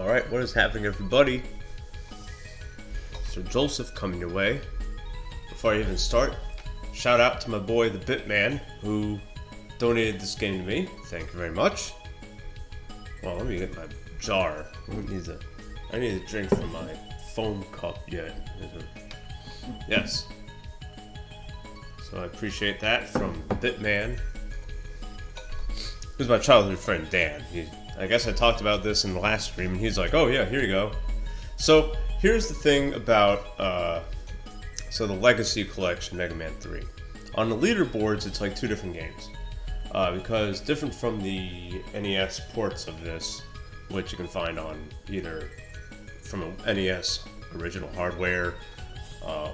Alright, what is happening, everybody? Sir Joseph coming your way. Before I even start, shout out to my boy the Bitman, who donated this game to me. Thank you very much. Well, let me get my jar. I need a drink from my foam cup yet. Yes. So I appreciate that from Bitman. Who's my childhood friend, Dan. I guess I talked about this in the last stream, and he's like, oh yeah, here you go. So, here's the thing about, the Legacy Collection Mega Man 3. On the leaderboards, it's like two different games. Because different from the NES ports of this, which you can find on either from a NES original hardware,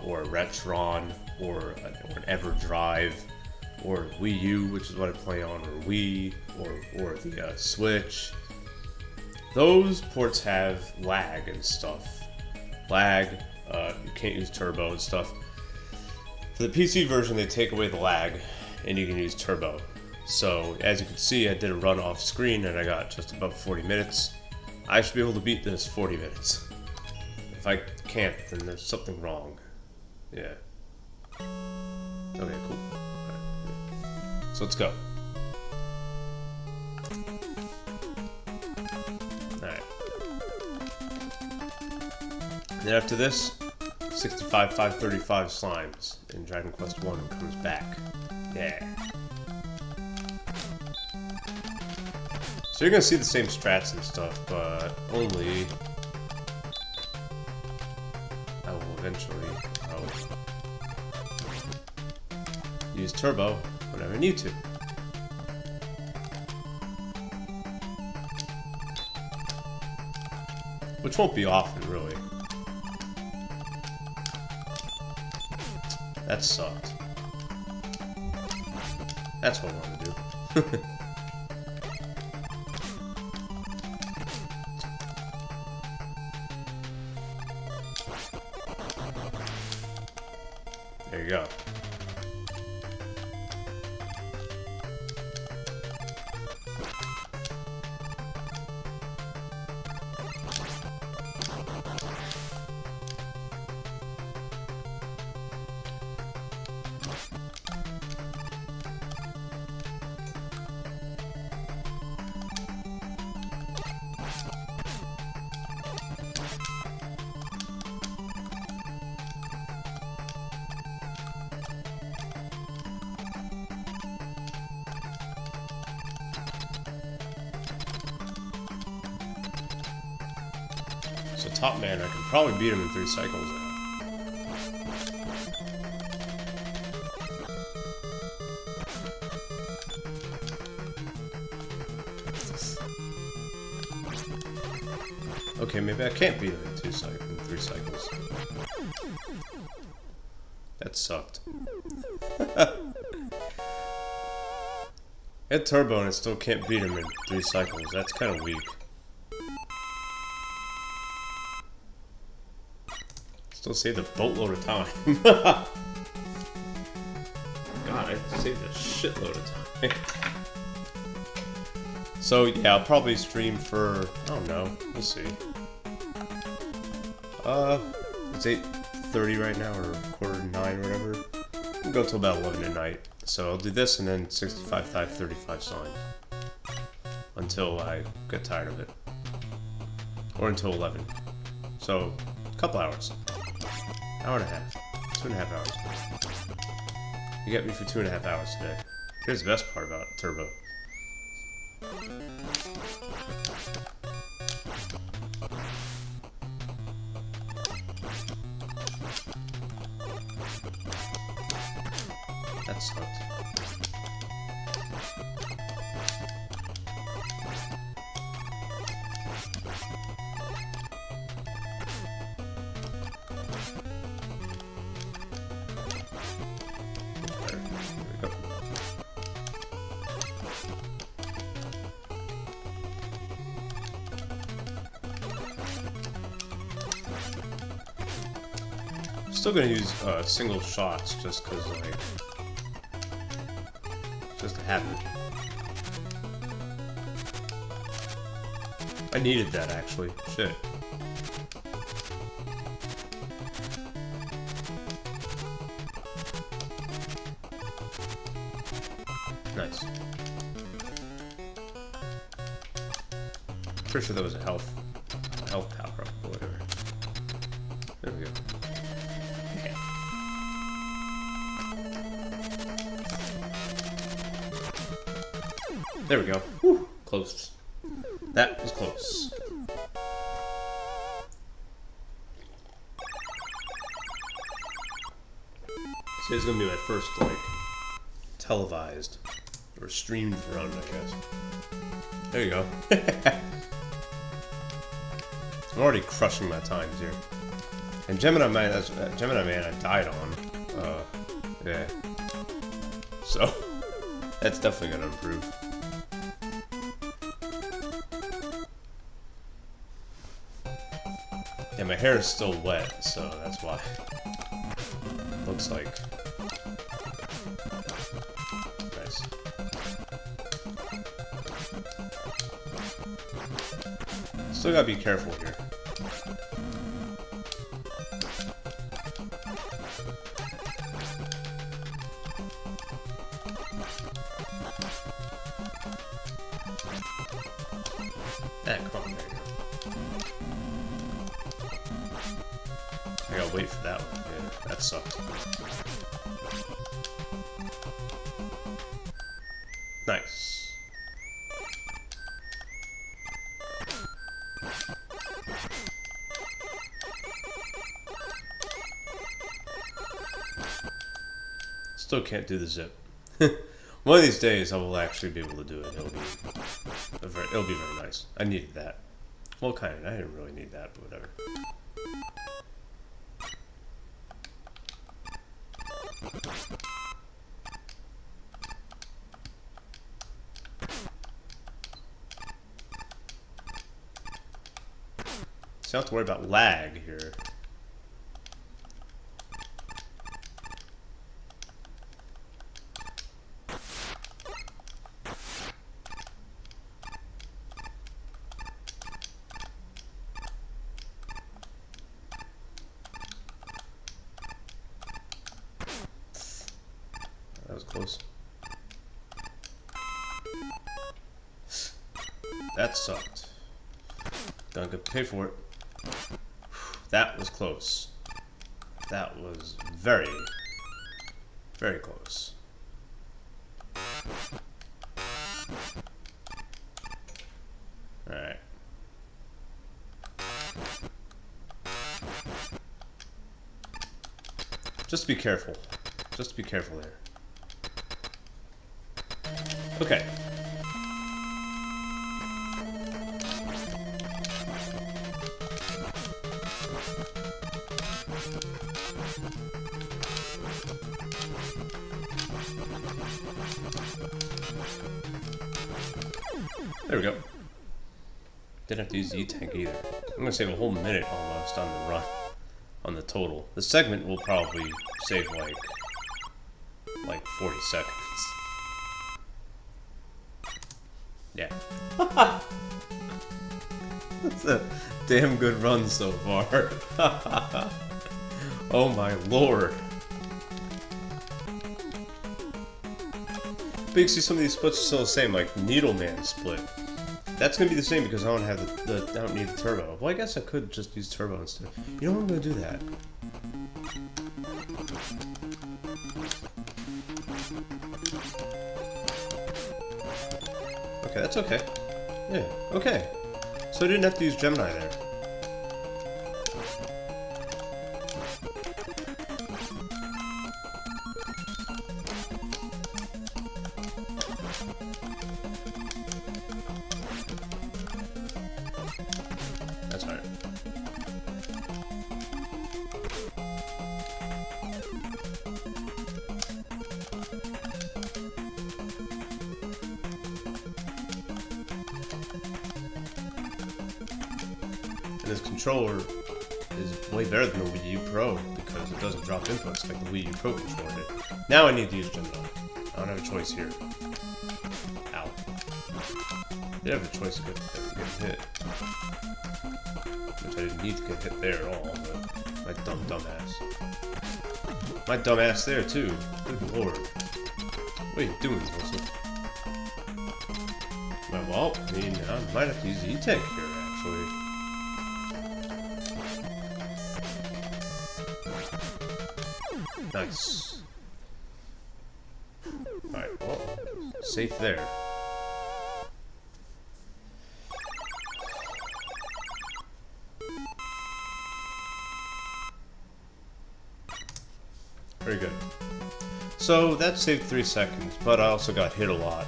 or a Retron, or an EverDrive, or Wii U, which is what I play on, or Wii, or the Switch. Those ports have lag and stuff. You can't use turbo and stuff. For the PC version, they take away the lag, and you can use turbo. So, as you can see, I did a run off screen, and I got just about 40 minutes. I should be able to beat this 40 minutes. If I can't, then there's something wrong. Yeah. Okay, cool. So let's go. Alright. And then after this, 65 535 Slimes in Dragon Quest 1 comes back. Yeah. So you're gonna see the same strats and stuff, but only I will eventually use turbo whenever I need to. Which won't be often, really. That sucked. That's what I want to do. There you go. So Top Man, I can probably beat him in 3 cycles now. Okay, maybe I can't beat him in 3 cycles. That sucked. Hit turbo and I still can't beat him in 3 cycles. That's kind of weak. Still saved a boatload of time. God, I saved a shitload of time. So yeah, I'll probably stream for, I don't know, we'll see. It's 8:30 right now, or 8:45 or whatever. We'll go till about 11 at night. So I'll do this and then 65 535 Slime. Until I get tired of it. Or until 11. So, a couple hours. Hour and a half. 2.5 hours. You get me for 2.5 hours today. Here's the best part about turbo. That sucked. Still gonna use single shots just because, like, just to have it. I needed that, actually. Shit. Nice. Pretty sure that was a health power up or whatever. There we go. There we go. Whew. Close. That was close. So it's gonna be my first, like, televised or streamed run, I guess. There you go. I'm already crushing my times here. And Gemini Man, I died on. Yeah. So, that's definitely gonna improve. Yeah, my hair is still wet, so that's why. Looks like. Nice. Still gotta be careful here. Come on, there you go. I gotta wait for that one. Yeah, that sucked. Nice. Still can't do the zip. One of these days I will actually be able to do it. It'll be very nice. I needed that. Well, kind of. I didn't really need that, but whatever. So I don't have to worry about lag here. That was close. That sucked. Don't get paid for it. That was close. That was very, very close. Alright. Just be careful. Just be careful there. Okay. There we go. Didn't have to use the E-tank either. I'm gonna save a whole minute almost on the run, on the total. The segment will probably save like 40 seconds. Yeah. That's a damn good run so far. Oh my lord. But you can see some of these splits are still the same, like Needleman split. That's gonna be the same because I don't have I don't need the turbo. Well, I guess I could just use turbo instead. You know what, I'm gonna do that. Okay, that's okay. Yeah, okay. So I didn't have to use Gemini there. That's all right. And this controller is way better than the Wii U Pro because it doesn't drop inputs like the Wii U Pro controller did. Now I need to use Gemini. I don't have a choice here. Ow. You have a choice of getting hit. Which I didn't need to get hit there at all, but my dumbass. My dumbass there too. Good lord. What are you doing, Wilson? Well, I mean, I might have to use the E-Tank here, actually. Nice. Alright, well, safe there. Very good. So that saved 3 seconds, but I also got hit a lot.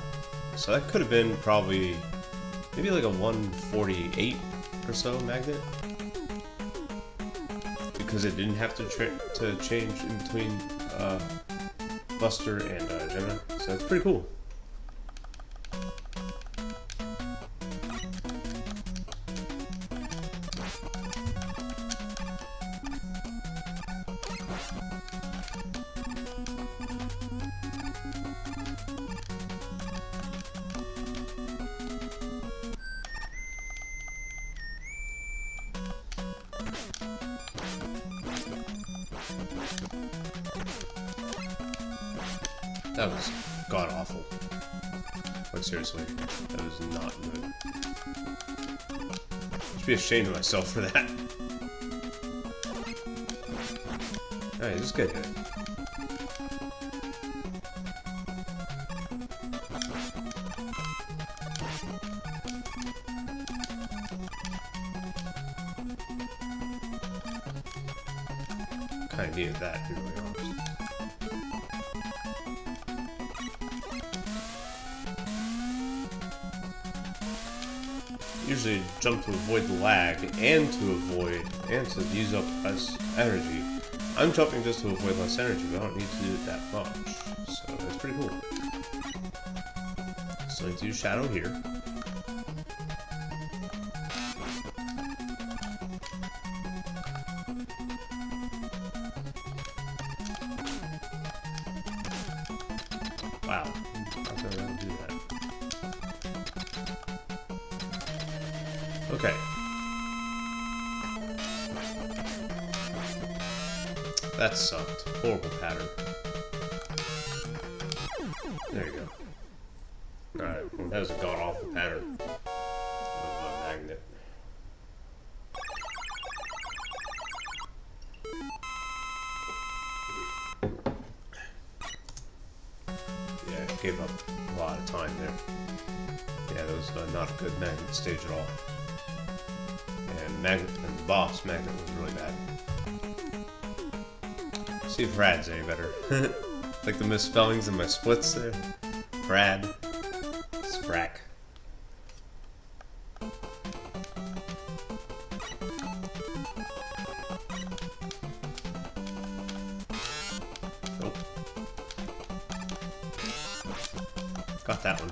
So that could have been probably maybe like a 148 or so magnet. Because it didn't have to change in between Buster and Gemini. So that's pretty cool. That was god awful. Like seriously, that was not good. I should be ashamed of myself for that. Alright, just get hit. Kinda needed that, to be really honest. Usually jump to avoid the lag and to use up less energy. I'm jumping just to avoid less energy, but I don't need to do it that much. So that's pretty cool. So let's use Shadow here. Wow. How could I do that? Okay. That sucked. Horrible pattern. There you go. Alright, well, that was a god-awful pattern of a magnet. Yeah, I gave up a lot of time there. Yeah, that was not a good magnet stage at all. And the boss magnet was really bad. See if Rad's any better. Like the misspellings in my splits there. Rad. Sprack. Nope. Got that one.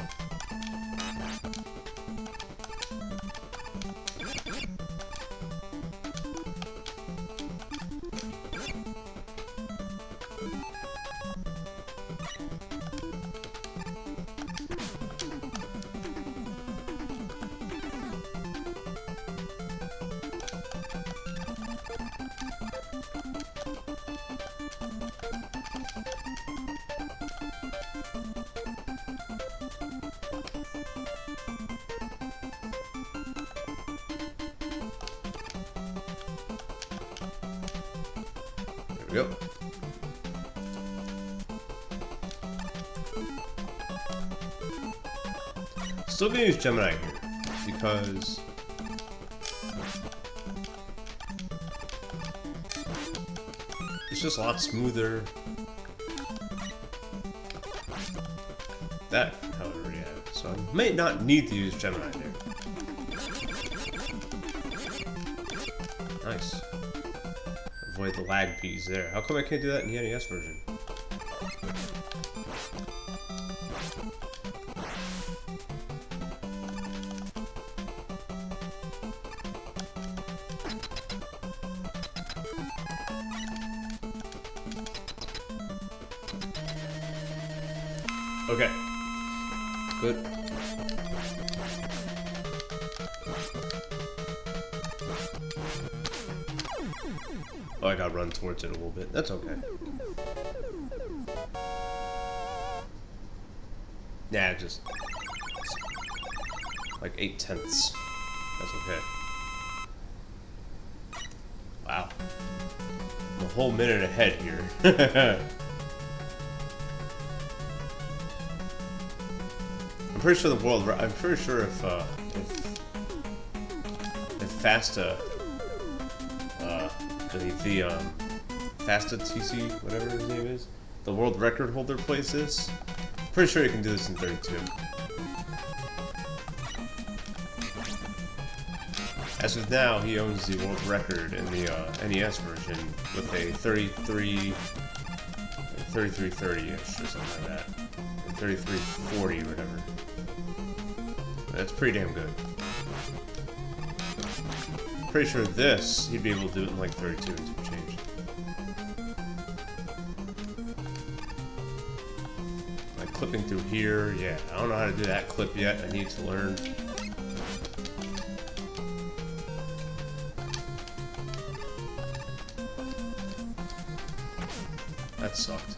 There we go. Still gonna use Gemini here because it's just a lot smoother. That, however, yeah. So I may not need to use Gemini there. Nice. Avoid the lag piece there. How come I can't do that in the NES version? Okay. Good. Oh, I gotta run towards it a little bit. That's okay. Nah, just like 8/10. That's okay. Wow. I'm a whole minute ahead here. I'm pretty sure the world. I'm pretty sure if Fasta, the Fasta TC, whatever his name is, the world record holder plays this. Pretty sure you can do this in 32. As of now, he owns the world record in the NES version with a 3330-ish or something like that. 3340 or whatever. That's pretty damn good. Pretty sure this, he'd be able to do it in like 32 and some change. Like clipping through here, yeah. I don't know how to do that clip yet. I need to learn. That sucked.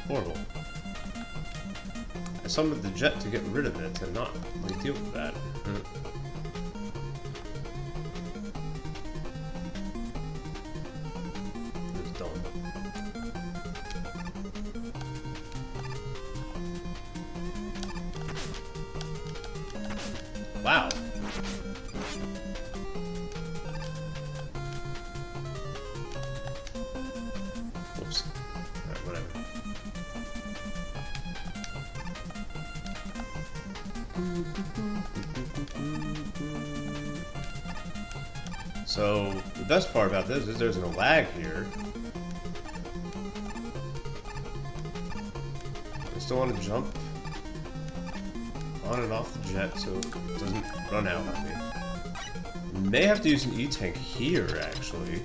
Horrible. I summoned the jet to get rid of it and not really deal with that. It was dumb. Wow. Whoops. Alright, whatever. So, the best part about this is there's no lag here. I still want to jump on and off the jet so it doesn't run out on me. May have to use an E-tank here, actually.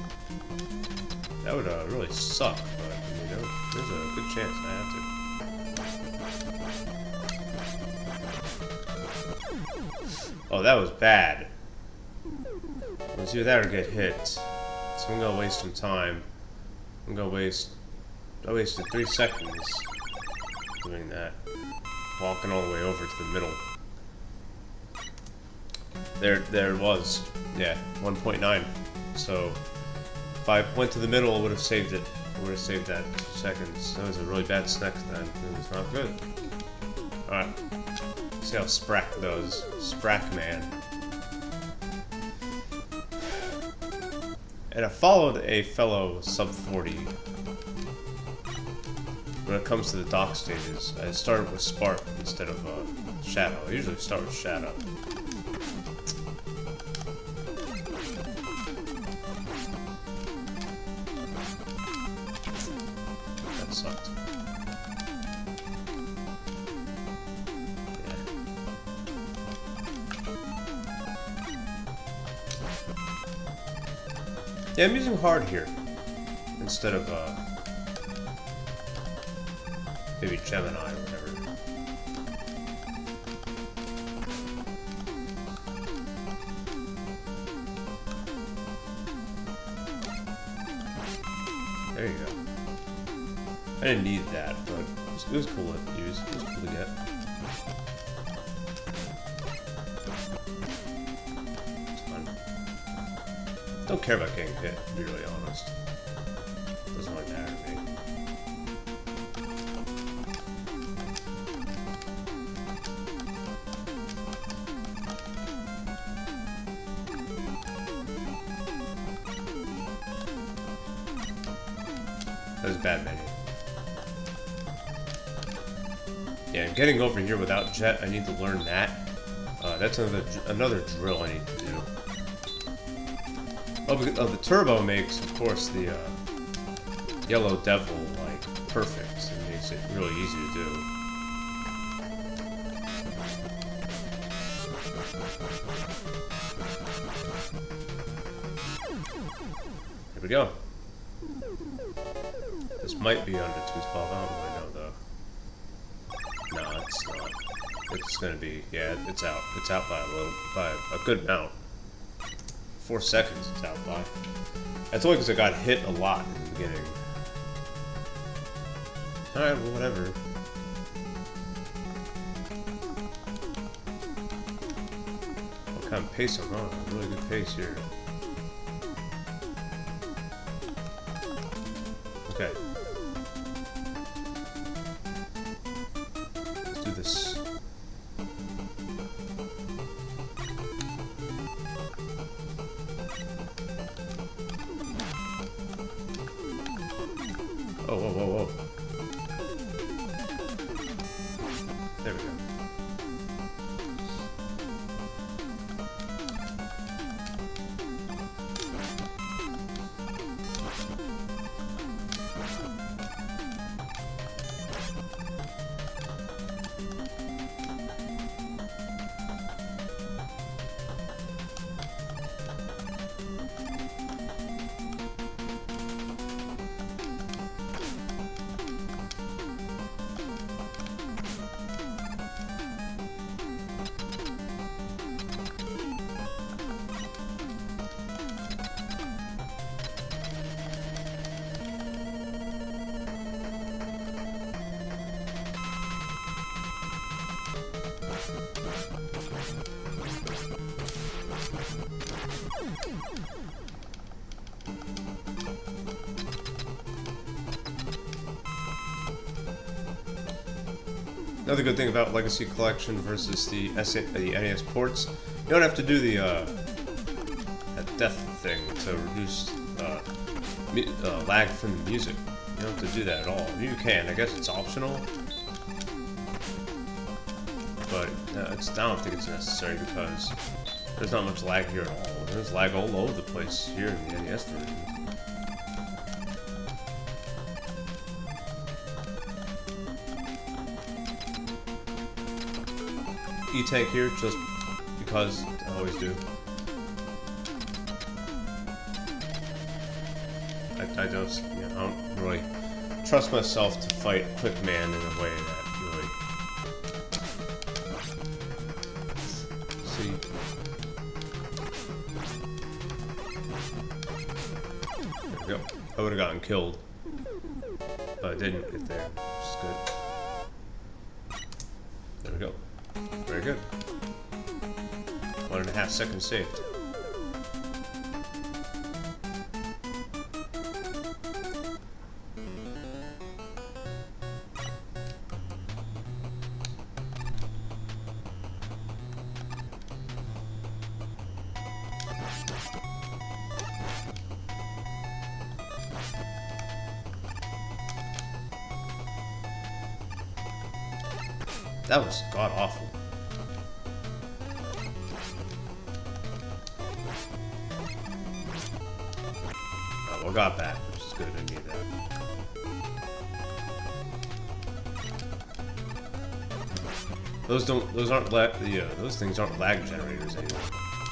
That would really suck, but you know, there's a good chance I have to. Oh, that was bad. Let's do that or get hit. So I'm gonna waste some time. I wasted 3 seconds doing that. Walking all the way over to the middle. There it was. Yeah, 1.9. So if I went to the middle, I would have saved it. I would have saved that 2 seconds. That was a really bad snack then. It was not good. Alright. See how Sprack does. Sprack man. And I followed a fellow sub 40 when it comes to the dock stages. I started with Spark instead of Shadow. I usually start with Shadow. That sucked. Yeah, I'm using hard here instead of maybe Gemini or whatever. There you go. I didn't need that, but it was cool to use. It was cool to get. Don't care about getting hit, to be really honest. Doesn't really matter to me. That was bad menu. Yeah, and getting over here without jet, I need to learn that. That's another drill I need to do. Oh, the turbo makes, of course, the Yellow Devil, like, perfect. It makes it really easy to do. Here we go. This might be under 212. I don't really know though. No, it's not. It's gonna be, yeah, it's out. It's out by a good amount. 4 seconds it's out by. That's only because I got hit a lot in the beginning. Alright, well, whatever. What kind of pace I'm on? Really good pace here. Okay. Let's do this. Oh, whoa, whoa, whoa. There we go. Another good thing about Legacy Collection versus the NES ports, you don't have to do the that death thing to reduce lag from the music. You don't have to do that at all. You can, I guess it's optional, but I don't think it's necessary because there's not much lag here at all. There's lag all over the place here in the NES version. E-tank here just because I always do. I just, you know, I don't really trust myself to fight Quick Man in a way that really. See. There we go. I would have gotten killed, but I didn't get there, which is good. There we go. Very good. 1.5 seconds saved. That was god awful. Oh, well, got back, which is good. I need that. Those things aren't lag generators anymore,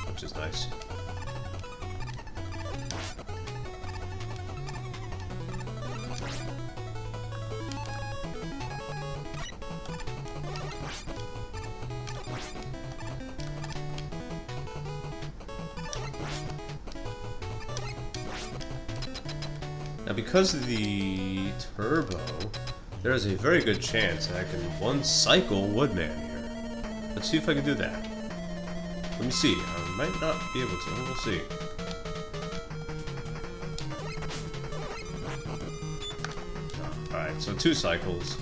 which is nice. Now, because of the turbo, there is a very good chance that I can one-cycle Woodman here. Let's see if I can do that. Let me see. I might not be able to. We'll see. Alright, so 2 cycles.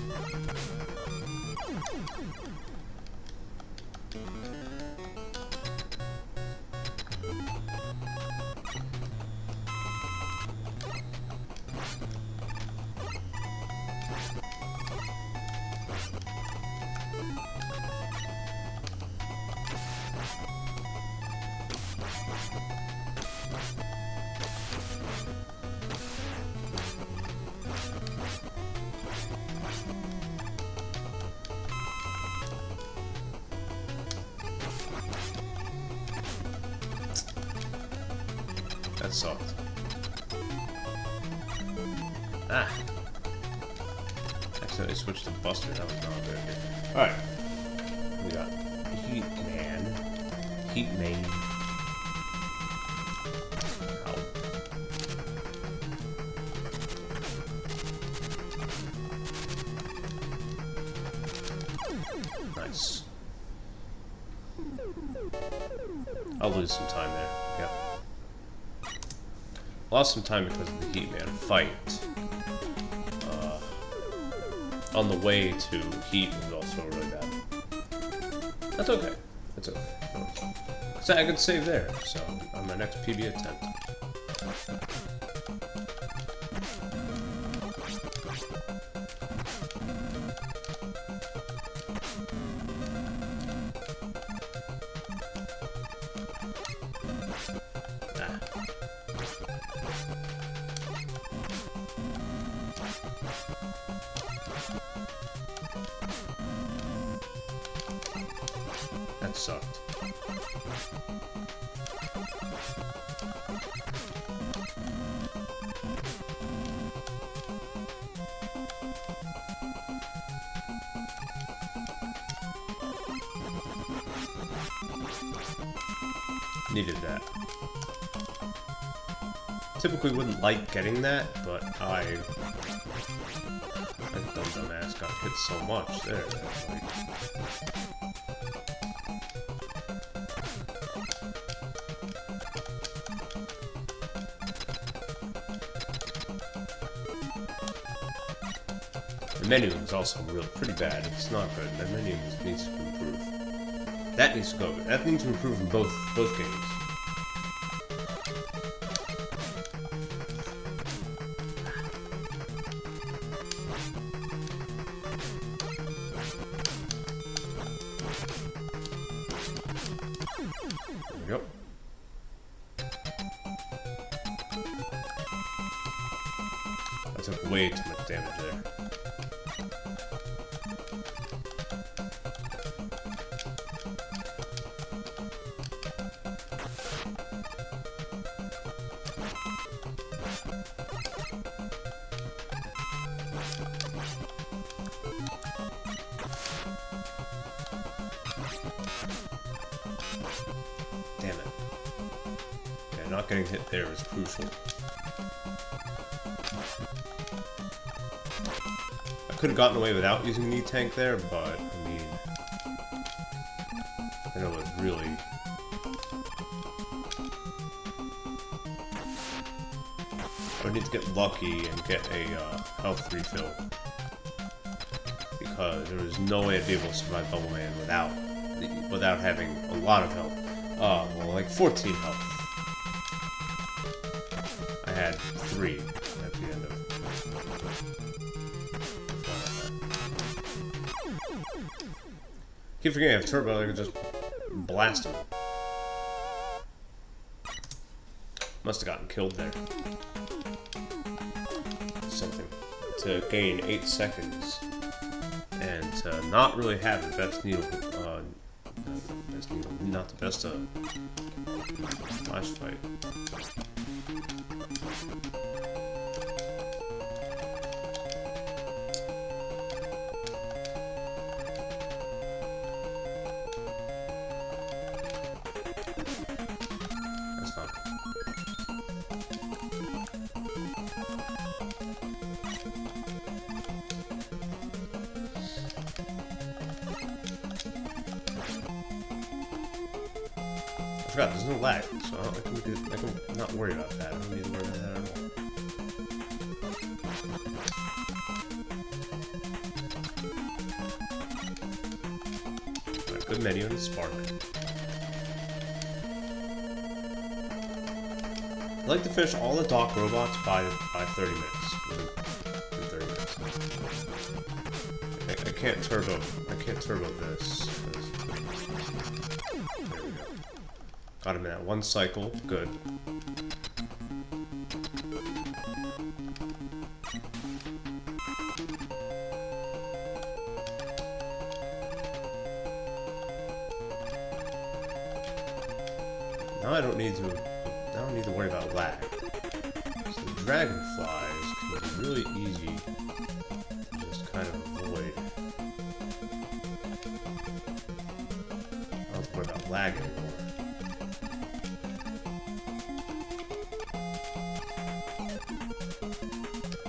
That sucked. Ah. Accidentally switched to Buster. That was not a good idea. Alright. We got Heat Man. Heat Man. Ow. Nice. I'll lose some time there. Yeah. Lost some time because of the Heat Man fight. On the way to Heat was also really bad. That's okay. That's okay. So I could save there, so on my next PB attempt. That sucked. Needed that. Typically wouldn't like getting that, but that dumbass got hit so much there. Like, the menu is also really pretty bad. It's not good. The menu needs to improve. That needs to go. That needs to improve in both games. There we go. I took way too much damage there. Damn it. Yeah, not getting hit there is crucial. I could have gotten away without using knee tank there, but I mean, I know it really. I would need to get lucky and get a health refill, because there was no way I'd be able to survive Bubble Man without having a lot of health. Well, like 14 health. I had 3 at the end of Keep forgetting I have turbo, I could just blast him. Must have gotten killed there. Something. To gain 8 seconds. And to not really have the best needle, not the best flash fight. That's not. I forgot, there's no lag, so I can not worry about that. I don't need to worry about that at all. Right, good menu and spark. I'd like to finish all the dock robots by 30 minutes. Within 30 minutes. I can't turbo this. There we go. Got him in that one cycle. Good. Now I don't need to worry about lag. So the dragonflies can really easy to just kind of avoid. I don't have to worry about lag anymore.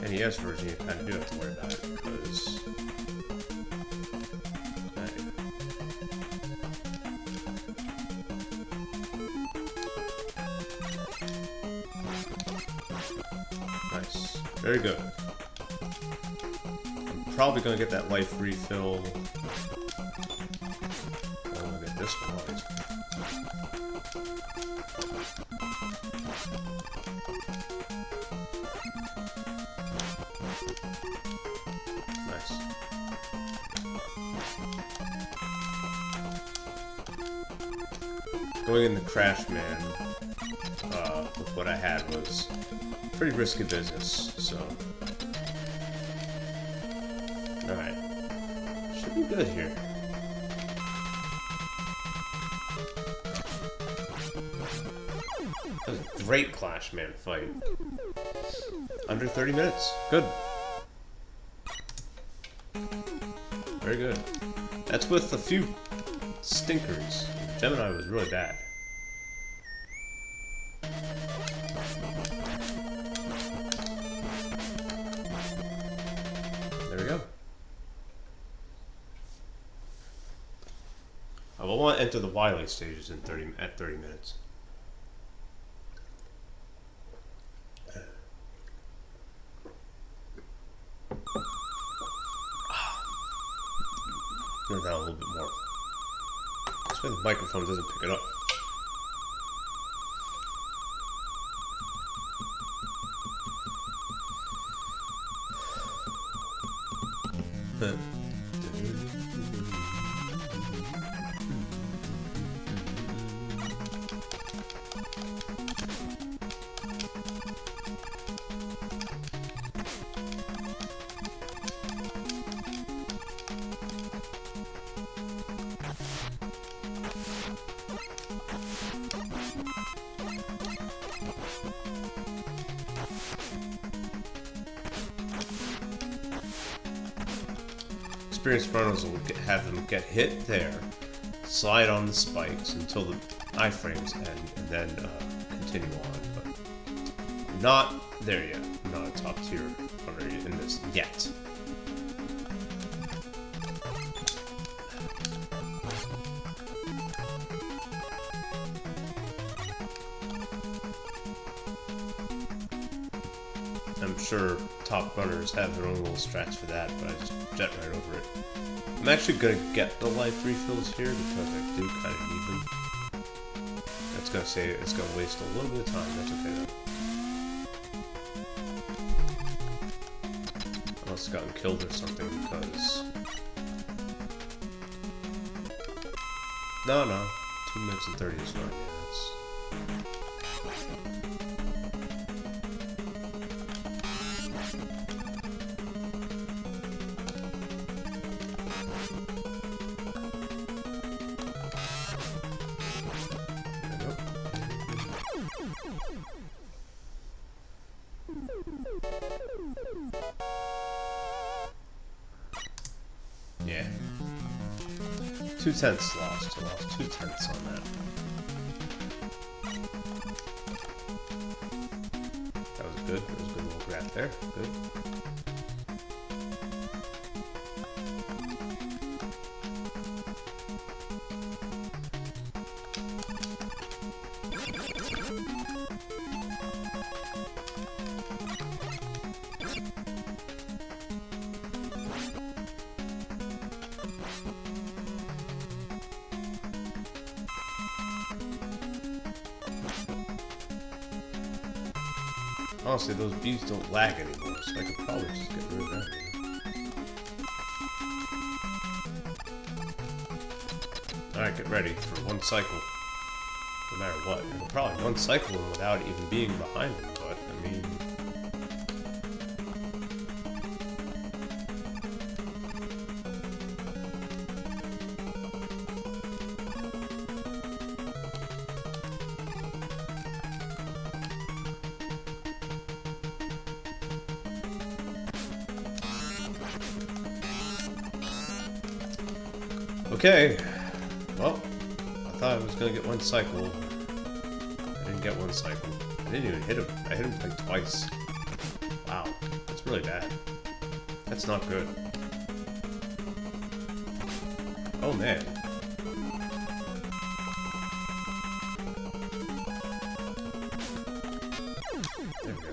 NES version, you kind of do have to worry about it because. Nice. Very good. I'm probably going to get that life refill. Oh, I'll get this one. Nice. Going in the Crash Man with what I had was pretty risky business, so. Alright. Should be good here. That was a great Clash Man fight. Under 30 minutes. Good. Very good. That's with a few stinkers. Gemini was really bad. There we go. I will want to enter the Wily stages in 30 minutes. Turn it down a little bit more. This way the microphone doesn't pick it up. Experienced runners will have them get hit there, slide on the spikes until the iframes end, and then continue on. But not there yet. I'm not a top tier runner in this yet. I'm sure top runners have their own little strats for that, but I just jet right over it. I'm actually gonna get the life refills here because I do kind of need them. That's gonna say it's gonna waste a little bit of time. That's okay though. Unless it's gotten killed or something because. No. 2 minutes and 30 is fine. Yeah, Yeah. 2/10 lost. I lost 2/10 on that. That was good. That was a good little grab there. Good. Honestly, those bees don't lag anymore, so I could probably just get rid of that. Alright, get ready for one cycle. No matter what. It'll probably one cycle without even being behind him, but I mean. Okay. Well, I thought I was gonna get one cycle. I didn't get one cycle. I didn't even hit him. I hit him like twice. Wow. That's really bad. That's not good. Oh man. There we go.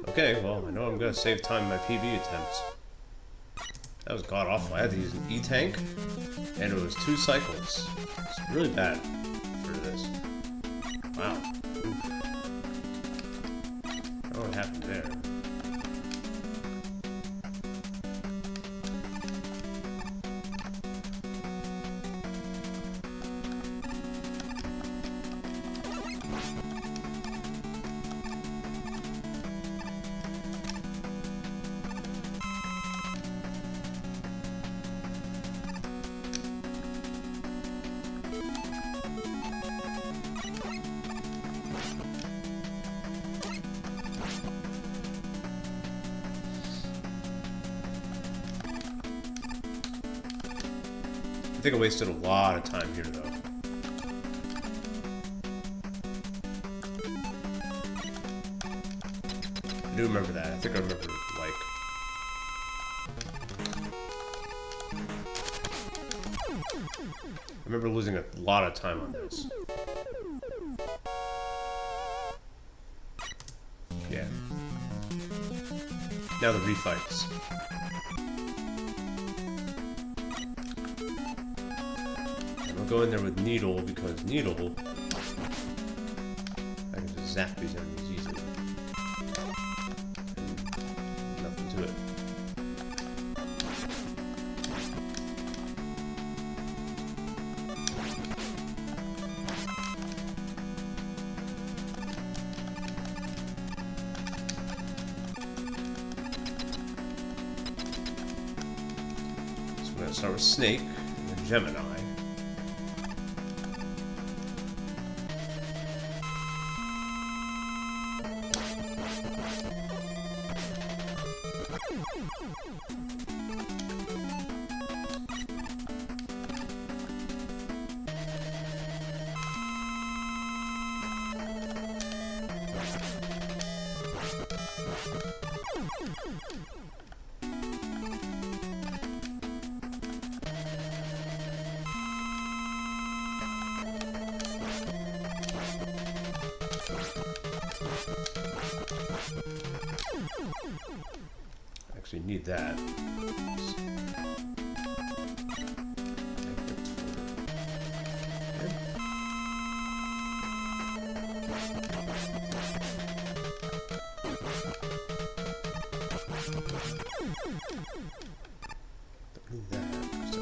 Okay, well, I know I'm gonna save time in my PB attempts. That was god awful. I had to use an E-tank, and it was 2 cycles. It's really bad for this. Wow. Oof. I don't know what happened there. I think I wasted a lot of time here, though. I do remember that. I think I remember, like... I remember losing a lot of time on this. Yeah. Now the refights. Go in there with Needle, because Needle, I can just zap these enemies easily. And nothing to it. So we're going to start with Snake, and then Gemini. Actually need that. Don't need that. So,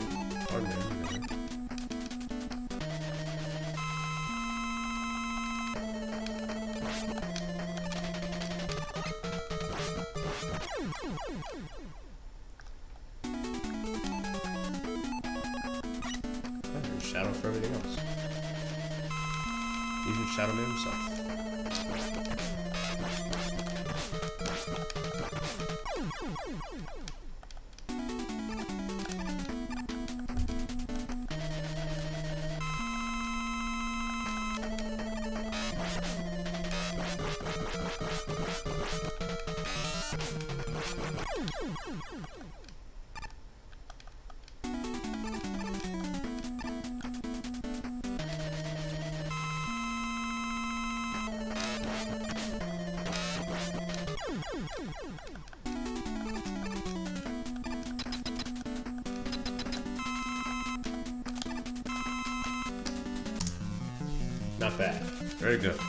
there's Shadow for everything else. Even Shadow Man himself. Not bad. Very good.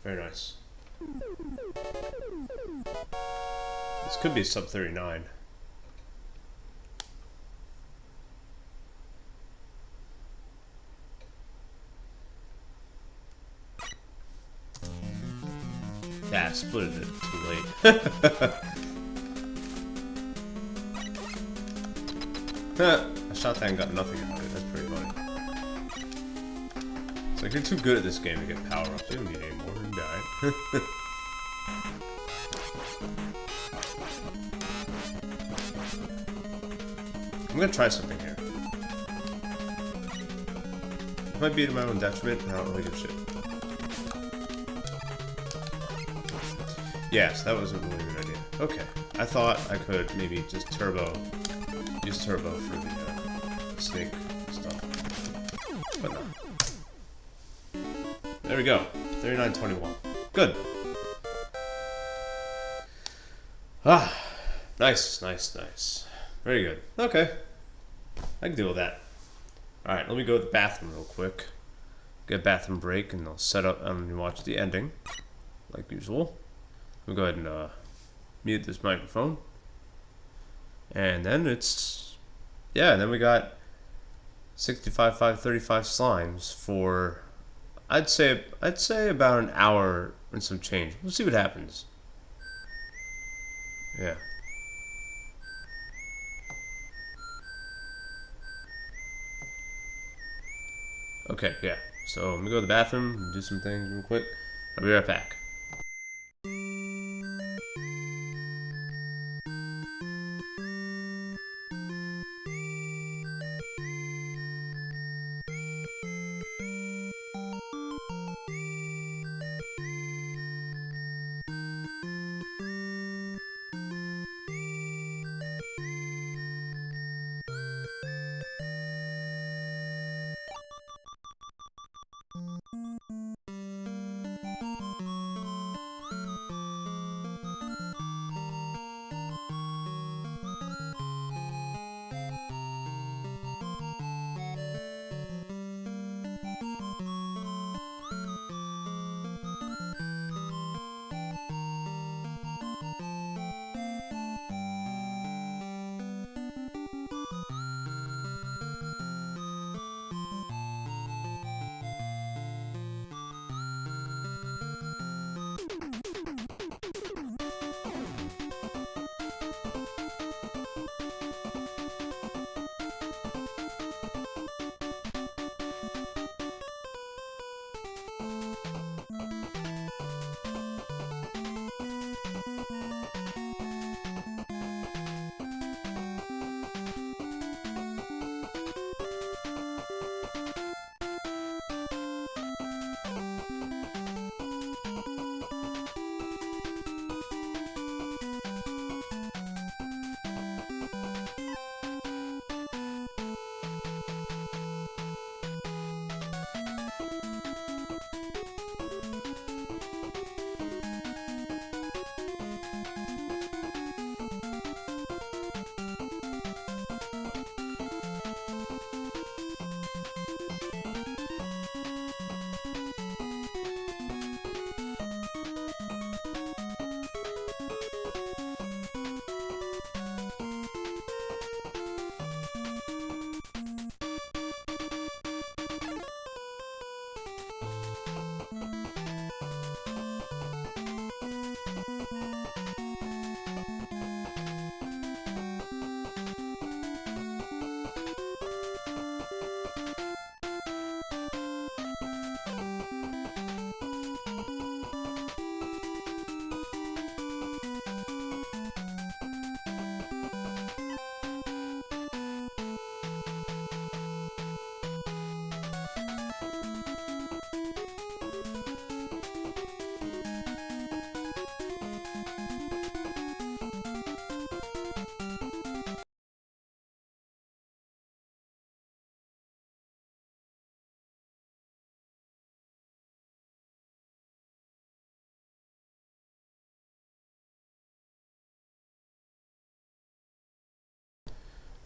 Very nice. This could be sub 39. Yeah, I split it too late. I shot that and got nothing out of it. That's pretty funny. It's like you're too good at this game to get power ups. You don't need any more. You die. I'm gonna try something here. It might be to my own detriment, and I don't really give a shit. Yes, that was a really good idea. Okay, I thought I could maybe just use turbo for the snake stuff, but no. There we go, 3921. Good. Ah, nice, nice, nice. Very good. Okay, I can deal with that. All right, let me go to the bathroom real quick. Get a bathroom break, and I'll set up and watch the ending, like usual. We'll go ahead and mute this microphone. And then it's, yeah, and then we got 65,535 slimes for, I'd say about an hour and some change. We'll see what happens. Yeah. Okay, yeah. So let me go to the bathroom and do some things real quick. I'll be right back.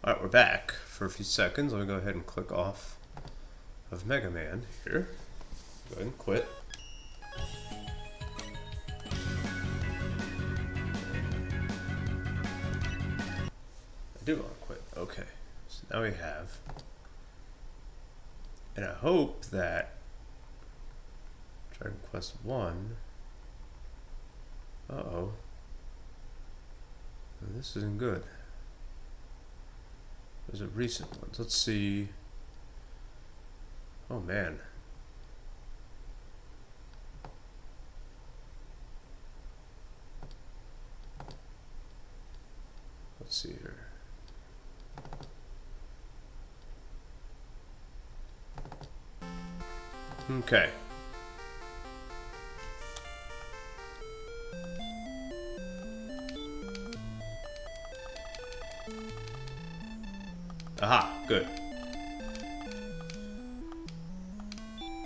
Alright, we're back for a few seconds. Let me go ahead and click off of Mega Man here. Go ahead and quit. I do want to quit. Okay. So now we have. And I hope that Dragon Quest 1 Uh-oh. This isn't good. There's a recent ones. Let's see. Oh man. Let's see here. Okay. Aha, good.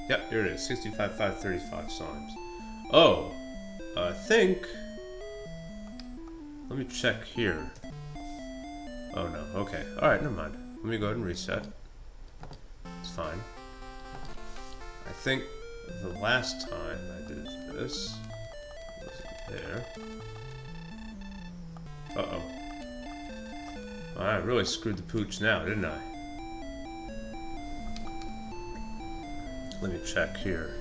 Yep, here it is. 65,535 Silmes. Oh, I think. Let me check here. Oh no, okay. Alright, never mind. Let me go ahead and reset. It's fine. I think the last time I did this wasn't there. Uh-oh. I really screwed the pooch now, didn't I? Let me check here.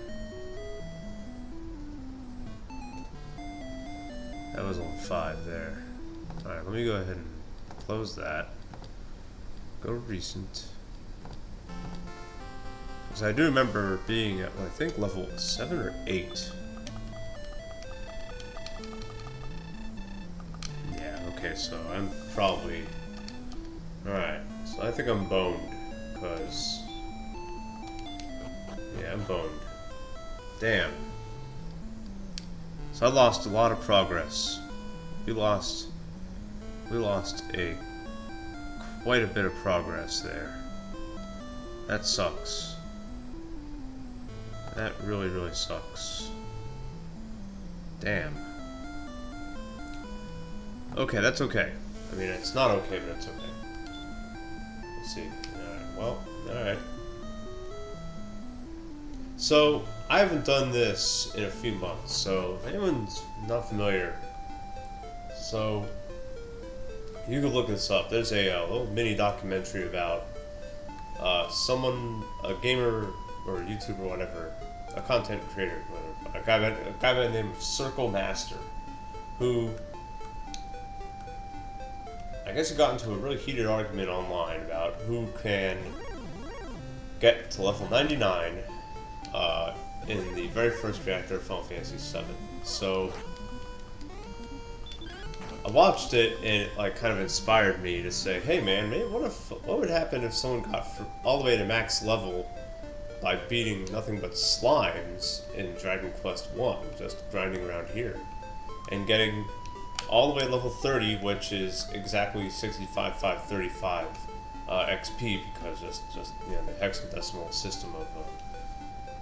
That was on 5 there. Alright, let me go ahead and close that. Go recent. Because I do remember being at, I think, level 7 or 8. Yeah, okay, so I'm probably... Alright, so I think I'm boned, because... Yeah, I'm boned. Damn. So I lost a lot of progress. We lost quite a bit of progress there. That sucks. That really, really sucks. Damn. Okay, that's okay. I mean, it's not okay, but it's okay. Let's see. Alright, well, alright. So, I haven't done this in a few months, so if anyone's not familiar, so you can look this up. There's a little mini documentary about someone, a gamer or a YouTuber or whatever, a content creator, whatever, a guy by the name of Circle Master, who I guess he got into a really heated argument online about who can get to level 99 in the very first reactor of Final Fantasy VII. So I watched it and it like kind of inspired me to say, hey man, maybe what would happen if someone got all the way to max level by beating nothing but slimes in Dragon Quest 1, just grinding around here, and getting all the way to level 30, which is exactly 65,535 XP, because just you know, the hexadecimal system of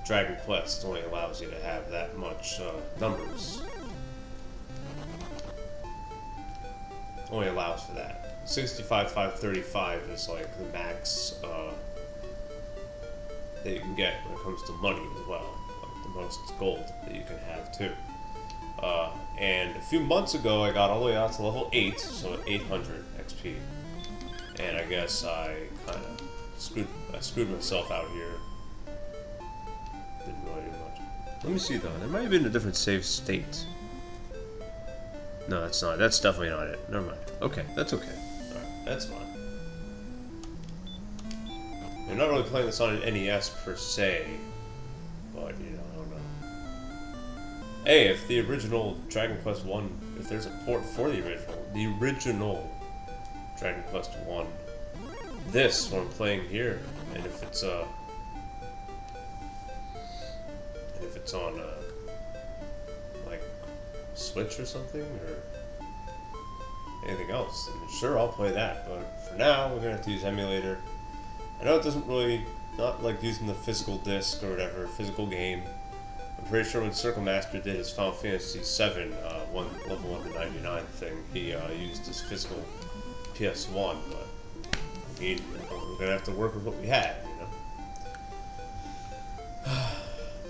Dragon Quest only allows you to have that much numbers. Only allows for that. 65,535 is like the max that you can get when it comes to money as well. Like the most gold that you can have too. And a few months ago I got all the way out to level 8, so 800 XP. And I guess I kind of screwed myself out here. Didn't really do much. Let me see though, there might have been a different save state. No, that's not. That's definitely not it. Never mind. Okay, that's okay. Alright, that's fine. I'm not really playing this on an NES per se, but you know, I don't know. Hey, if the original Dragon Quest 1, if there's a port for the original Dragon Quest 1, this what I'm playing here, and if it's on like Switch or something or anything else, then sure, I'll play that. But for now, we're gonna have to use emulator. I know it doesn't really, not like using the physical disc or whatever, physical game. I'm pretty sure when Circle Master did his Final Fantasy VII level 1 to 99 thing, he used his physical PS1, but I mean, we're gonna have to work with what we had, you know?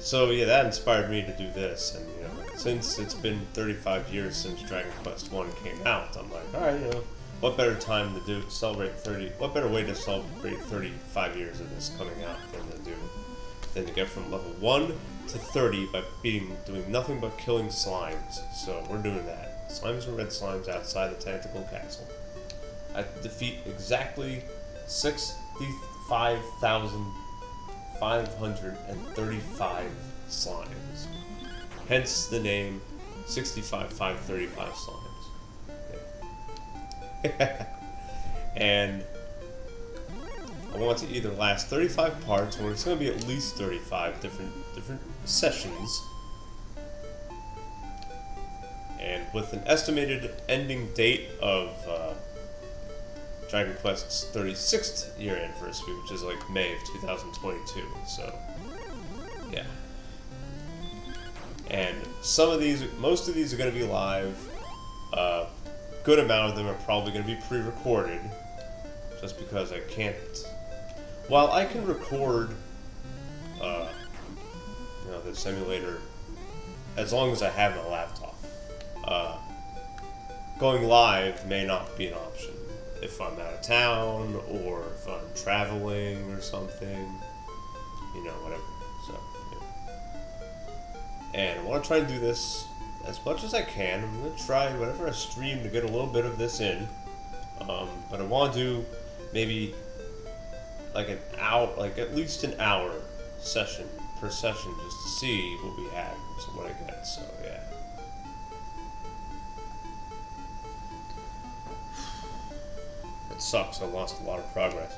So yeah, that inspired me to do this, and you know, since it's been 35 years since Dragon Quest 1 came out, I'm like, alright, you know, what better time to celebrate 30, what better way to celebrate 35 years of this coming out than to do Then you get from level 1 to 30 by doing nothing but killing slimes. So we're doing that. Slimes and red slimes outside the tentacle castle. I defeat exactly 65,535 slimes. Hence the name 65,535 slimes. Yeah. And I want it to either last 35 parts, or it's going to be at least 35 different sessions. And with an estimated ending date of Dragon Quest's 36th year anniversary, which is like May of 2022. So, yeah. And most of these are going to be live. Good amount of them are probably going to be pre-recorded, just because I can't. While I can record, the simulator, as long as I have my laptop. Going live may not be an option if I'm out of town or if I'm traveling or something, whatever. So, yeah. And I want to try and do this as much as I can. I'm going to try whatever I stream to get a little bit of this in. But I want to do maybe like an hour, like at least an hour session per session, just to see what we have, so what I get. So, yeah. It sucks. I lost a lot of progress.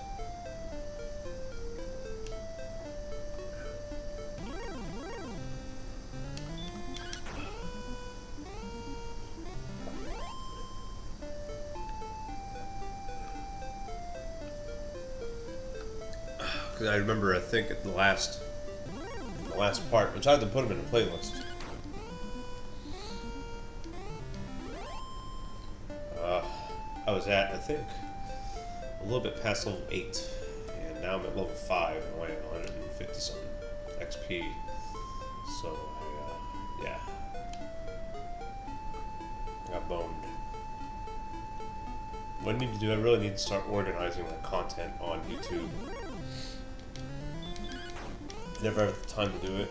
Because I remember, I think at the last part, which I had to put them in a playlist. I was at, I think, a little bit past level 8, and now I'm at level 5, and only 150 something XP. So yeah, I got boned. What I need to do, I really need to start organizing my content on YouTube. Never have the time to do it.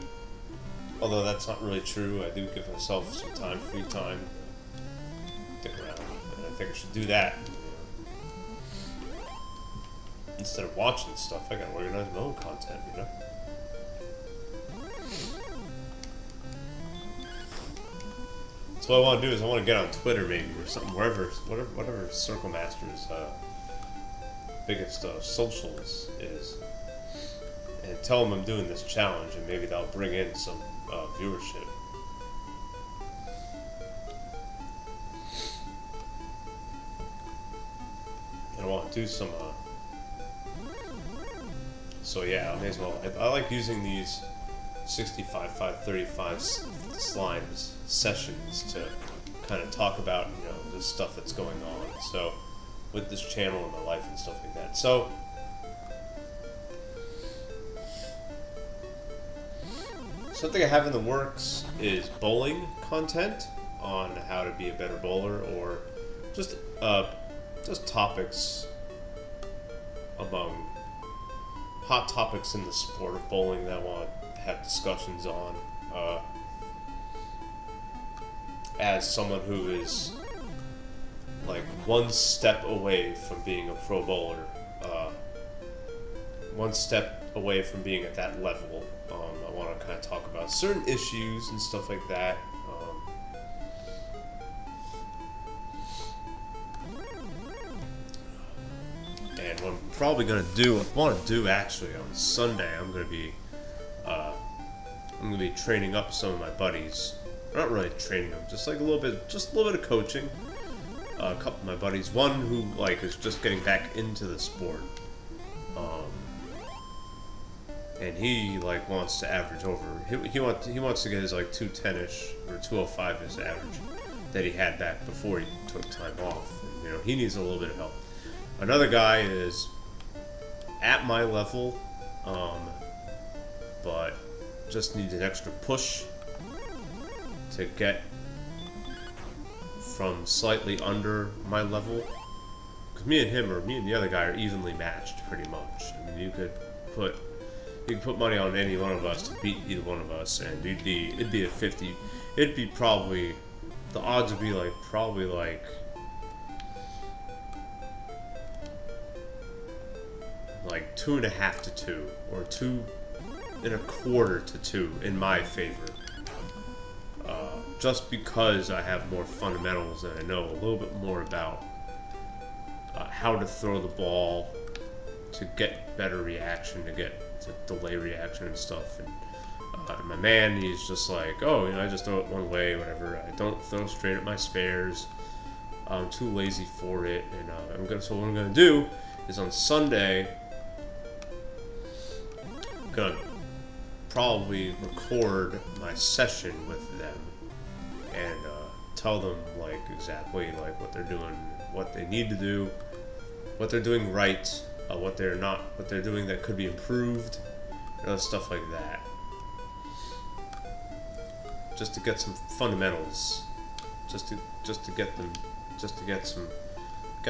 Although that's not really true. I do give myself some time, free time, to stick around. And I think I should do that. Instead of watching stuff, I gotta organize my own content, So what I want to do is I want to get on Twitter maybe or something, whatever Circle Master's biggest socials is. And tell them I'm doing this challenge, and maybe that'll bring in some viewership. And I want to do some. So yeah, I may as well. I like using these 65,535 slimes sessions to kind of talk about the stuff that's going on. So with this channel and my life and stuff like that. So. Something I have in the works is bowling content on how to be a better bowler, or just topics among hot topics in the sport of bowling that I want to have discussions on. As someone who is like one step away from being a pro bowler, one step away from being at that level. I want to kind of talk about certain issues and stuff like that. And what I'm probably going to do, actually on Sunday, I'm going to be training up some of my buddies. Not really training them, just a little bit of coaching. A couple of my buddies, one who is just getting back into the sport. And he wants to average over. He wants to get his 210ish or 205 his average that he had back before he took time off. And, he needs a little bit of help. Another guy is at my level, but just needs an extra push to get from slightly under my level. Because me and the other guy are evenly matched pretty much. I mean, you could put You can put money on any one of us to beat either one of us, and it'd be a 50. It'd be probably, the odds would be probably like 2.5 to 2, or 2.25 to 2 in my favor. Just because I have more fundamentals and I know a little bit more about how to throw the ball to get better reaction, to delay reaction and stuff. And my man, he's just like, oh, I just throw it one way, whatever. I don't throw straight at my spares. I'm too lazy for it. And so what I'm gonna do is on Sunday, I'm gonna probably record my session with them and tell them exactly what they're doing, what they need to do, what they're doing right, what they're doing that could be improved, stuff like that. Just to get some fundamentals, get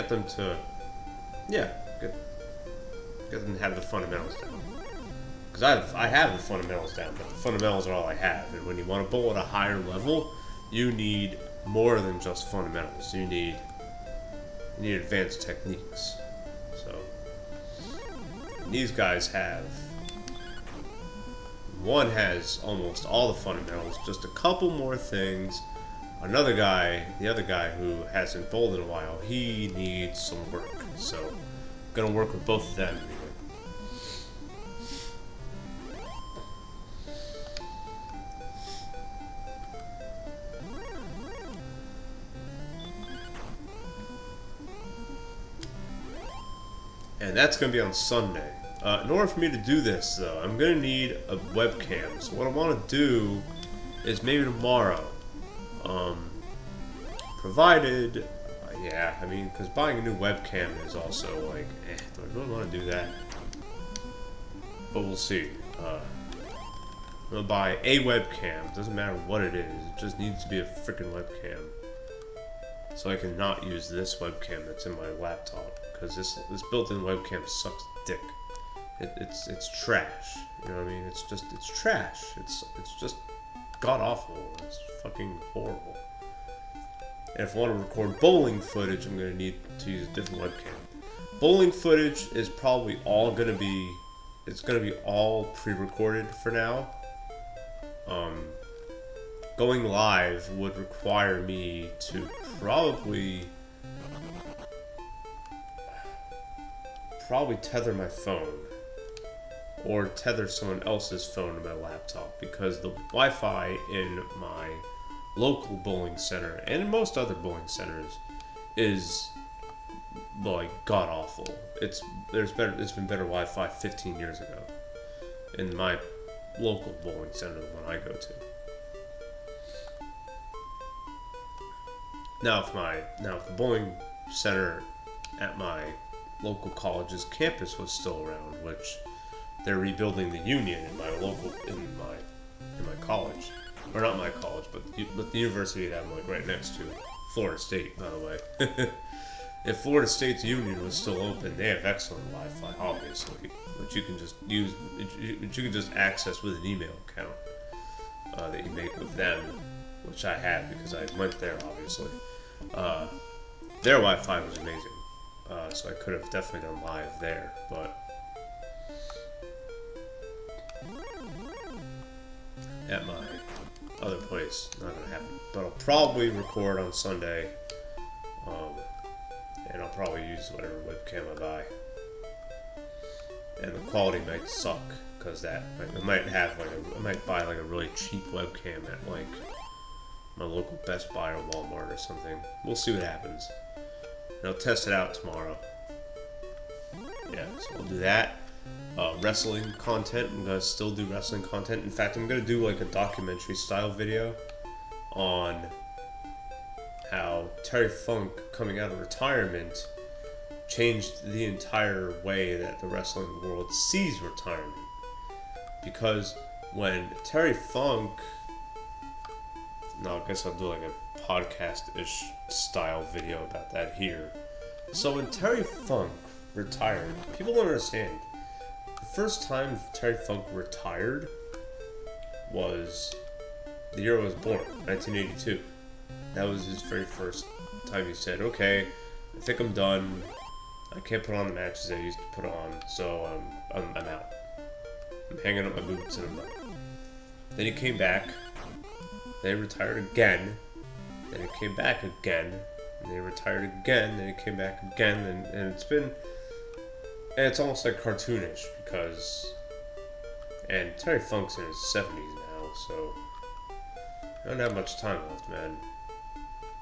them to have the fundamentals down. Because I have the fundamentals down, but the fundamentals are all I have. And when you want to bowl at a higher level, you need more than just fundamentals. You need advanced techniques. So these guys one has almost all the fundamentals, just a couple more things. The other guy who hasn't bowled in a while, he needs some work. So I'm gonna work with both of them. And that's going to be on Sunday. In order for me to do this, though, I'm going to need a webcam. So what I want to do is maybe tomorrow, provided, because buying a new webcam is also do I really want to do that? But we'll see. I'm going to buy a webcam. Doesn't matter what it is. It just needs to be a freaking webcam. So I can not use this webcam that's in my laptop. Because this built-in webcam sucks dick. It's trash. You know what I mean? It's trash. It's just god awful. It's fucking horrible. And if I want to record bowling footage, I'm gonna need to use a different webcam. Bowling footage is probably all gonna be all pre-recorded for now. Going live would require me to probably tether my phone or tether someone else's phone to my laptop, because the Wi-Fi in my local bowling center and in most other bowling centers is god awful. It's been better Wi-Fi 15 years ago in my local bowling center, the one I go to. Now if the bowling center at my local college's campus was still around, which they're rebuilding the union in my college, or not my college, but the university that I'm right next to, Florida State, by the way. If Florida State's union was still open, they have excellent Wi-Fi, obviously, which you can just use, which you can just access with an email account that you make with them, which I had because I went there, obviously. Their Wi-Fi was amazing. So I could have definitely done live there, but at my other place, not gonna happen. But I'll probably record on Sunday, and I'll probably use whatever webcam I buy. And the quality might suck, because I might buy a really cheap webcam at my local Best Buy or Walmart or something. We'll see what happens. And I'll test it out tomorrow. Yeah, so we'll do that. Wrestling content. I'm gonna still do wrestling content. In fact, I'm gonna do a documentary style video on how Terry Funk coming out of retirement changed the entire way that the wrestling world sees retirement. Because when Terry Funk, I guess I'll do a podcast-ish style video about that here. So when Terry Funk retired, people don't understand. The first time Terry Funk retired was the year I was born, 1982. That was his very first time he said, okay, I think I'm done. I can't put on the matches I used to put on, so I'm out. I'm hanging up my boots and I'm done. Then he came back. Then he retired again. Then he came back again. And he retired again. Then he came back again. And it's been... And it's almost like cartoonish because... And Terry Funk's in his 70s now, so... I don't have much time left, man.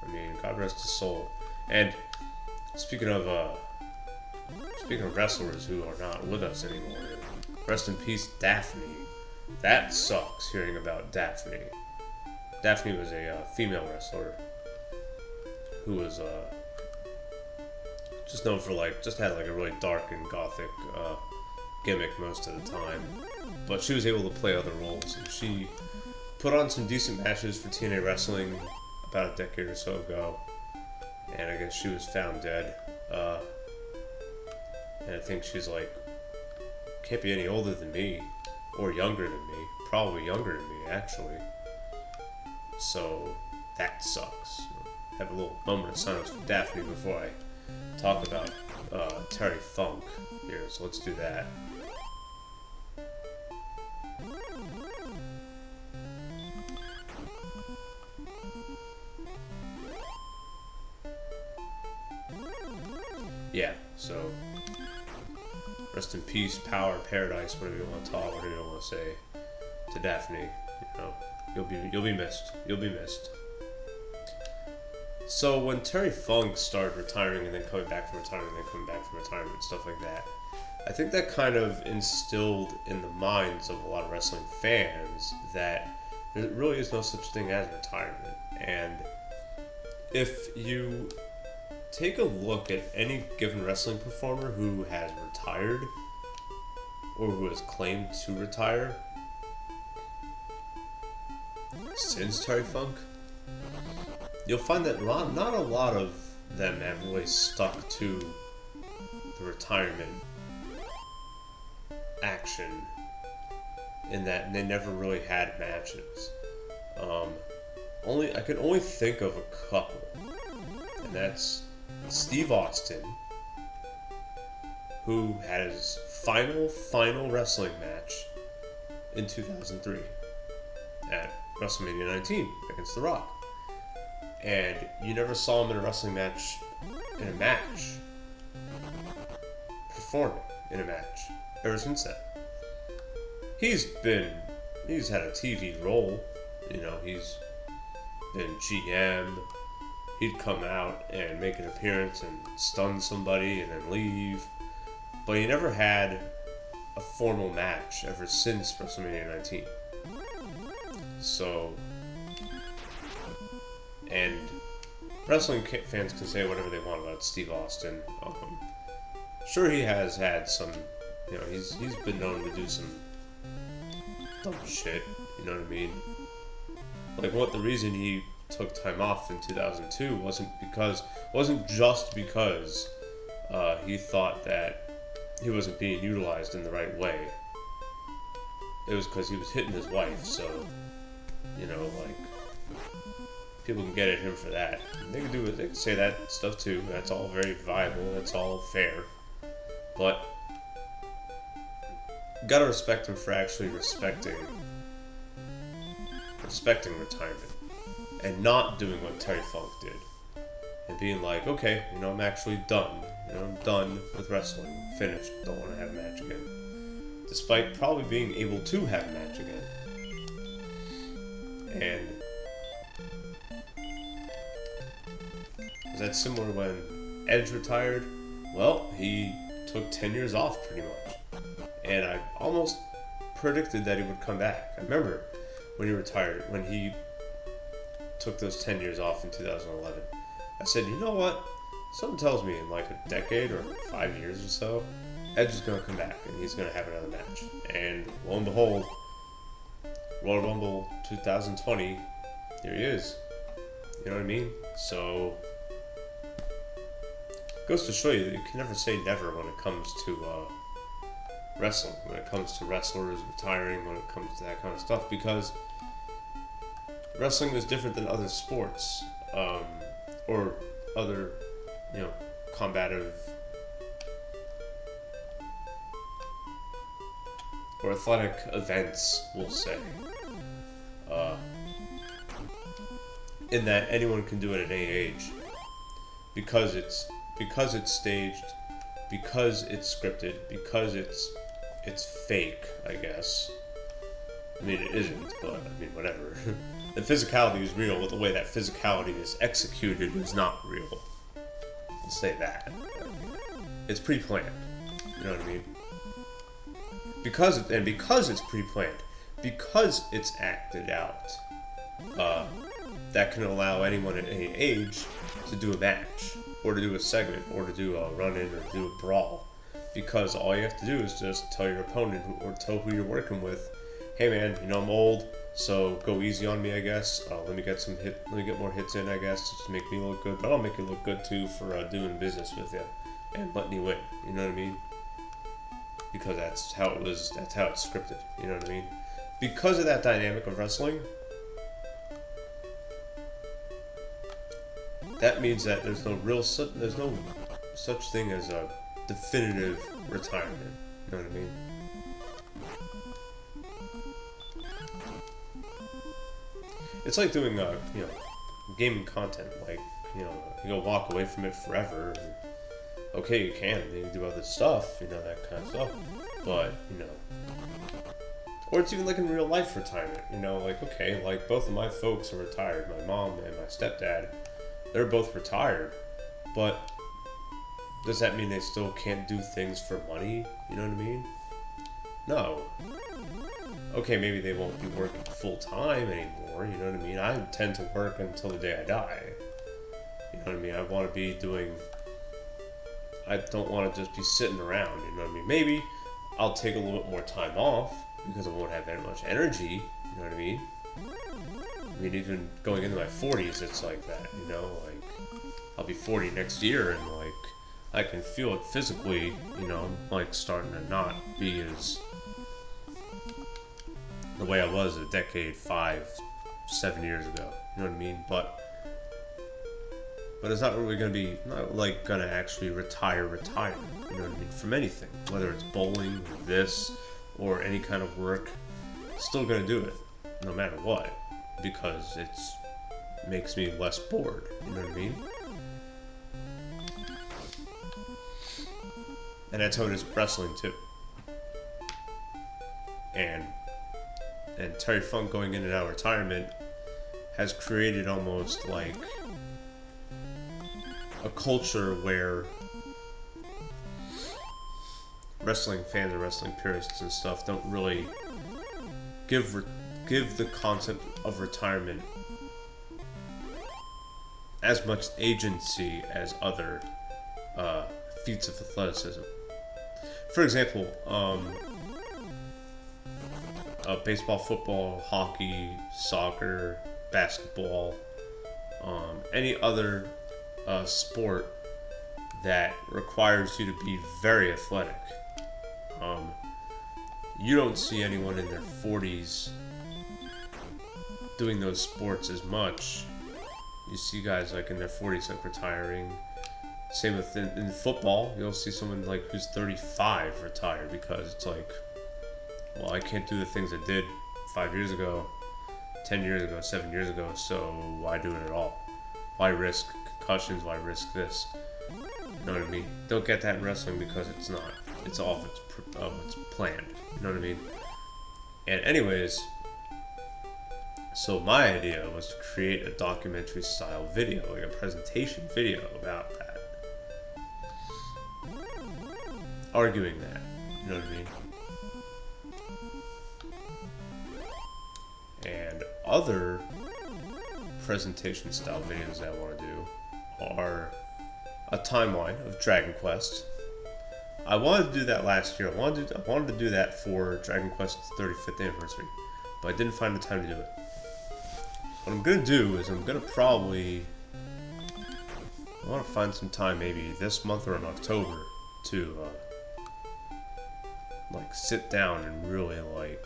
I mean, God rest his soul. And speaking of wrestlers who are not with us anymore, rest in peace, Daphne. That sucks, hearing about Daphne. Daphne was a female wrestler who was just known for just had a really dark and gothic gimmick most of the time. But she was able to play other roles, and she put on some decent matches for TNA Wrestling about a decade or so ago. And I guess she was found dead. And I think she's can't be any older than me, or younger than me. Probably younger than me, actually. So, that sucks. Have a little moment of silence for Daphne before I talk about Terry Funk here, so let's do that. Yeah, so rest in peace, power, paradise, whatever you want to talk, whatever you want to say to Daphne. You know, you'll be missed. You'll be missed. So when Terry Funk started retiring and then coming back from retirement and then coming back from retirement, stuff like that, I think that kind of instilled in the minds of a lot of wrestling fans that there really is no such thing as retirement. And if you take a look at any given wrestling performer who has retired or who has claimed to retire since Terry Funk, you'll find that not a lot of them have really stuck to the retirement action, in that they never really had matches. I can only think of a couple, and that's Steve Austin, who had his final wrestling match in 2003 at WrestleMania 19 against The Rock. And you never saw him in a wrestling match, performing in a match ever since then. He's had a TV role, he's been GM. He'd come out and make an appearance and stun somebody and then leave. But he never had a formal match ever since WrestleMania 19. So, and wrestling fans can say whatever they want about Steve Austin. Sure, he has had some, he's been known to do some dumb shit, you know what I mean? The reason he took time off in 2002 wasn't just because he thought that he wasn't being utilized in the right way. It was because he was hitting his wife, so people can get at him for that. They can say that stuff too. That's all very viable. That's all fair. But you gotta respect him for actually respecting retirement. And not doing what Terry Funk did. And being like, okay, I'm actually done. I'm done with wrestling. Finished. Don't want to have a match again. Despite probably being able to have a match again. And is that similar when Edge retired? Well, he took 10 years off pretty much. And I almost predicted that he would come back. I remember when he retired, when he took those 10 years off in 2011. I said, you know what? Something tells me in a decade or 5 years or so, Edge is going to come back and he's going to have another match. And lo and behold, Royal Rumble 2020, here he is. You know what I mean? So, goes to show you that you can never say never when it comes to wrestling, when it comes to wrestlers retiring, when it comes to that kind of stuff, because wrestling is different than other sports, or other, combative or athletic events, we'll say. In that anyone can do it at any age, because it's staged, because it's scripted, because it's fake, I guess. I mean, it isn't, but I mean, whatever. The physicality is real, but the way that physicality is executed is not real. I'll say that. It's pre-planned. You know what I mean? Because it's pre-planned, because it's acted out, that can allow anyone at any age to do a match, or to do a segment, or to do a run-in, or do a brawl. Because all you have to do is just tell your opponent, or tell who you're working with, hey man, I'm old, so go easy on me, I guess. Let me get more hits in, I guess, just to make me look good. But I'll make you look good too for doing business with you and letting you win. You know what I mean? Because that's how it's scripted. You know what I mean? Because of that dynamic of wrestling, that means that there's no such thing as a definitive retirement. You know what I mean? It's like doing gaming content. Like, you go walk away from it forever. And, okay, you can. You do other stuff, that kind of stuff. But, or it's even like in real life retirement. Like, okay, like both of my folks are retired. My mom and my stepdad, they're both retired. But does that mean they still can't do things for money? You know what I mean? No. Okay, maybe they won't be working full time anymore, you know what I mean? I intend to work until the day I die. You know what I mean? I don't want to just be sitting around, you know what I mean? Maybe I'll take a little bit more time off because I won't have that much energy, you know what I mean? I mean, even going into my 40s, it's like that, like, I'll be 40 next year, and like, I can feel it physically, I'm like starting to not be as the way I was a decade, 5, 7 years ago. You know what I mean? But it's not really gonna actually retire. You know what I mean? From anything, whether it's bowling, or this, or any kind of work, still gonna do it, no matter what, because it makes me less bored. You know what I mean? And that's how it is with wrestling too. And Terry Funk going in and out of retirement has created almost like a culture where wrestling fans and wrestling purists and stuff don't really give the concept of retirement as much agency as other feats of athleticism. For example, baseball, football, hockey, soccer, basketball, any other sport that requires you to be very athletic. You don't see anyone in their 40s doing those sports as much. You see guys like in their 40s like retiring. Same with in football, you'll see someone like who's 35 retire because it's like, well, I can't do the things I did 5 years ago, 10 years ago, 7 years ago, so why do it at all? Why risk concussions? Why risk this? You know what I mean? Don't get that in wrestling because it's not. It's off. It's planned. You know what I mean? And anyways, so my idea was to create a documentary style video, like a presentation video about that. Arguing that. You know what I mean? And other presentation style videos that I want to do are a timeline of Dragon Quest. I wanted to do that last year. I wanted to do that for Dragon Quest's 35th anniversary, but I didn't find the time to do it. What I'm gonna do is I want to find some time, maybe this month or in October, to like sit down and really like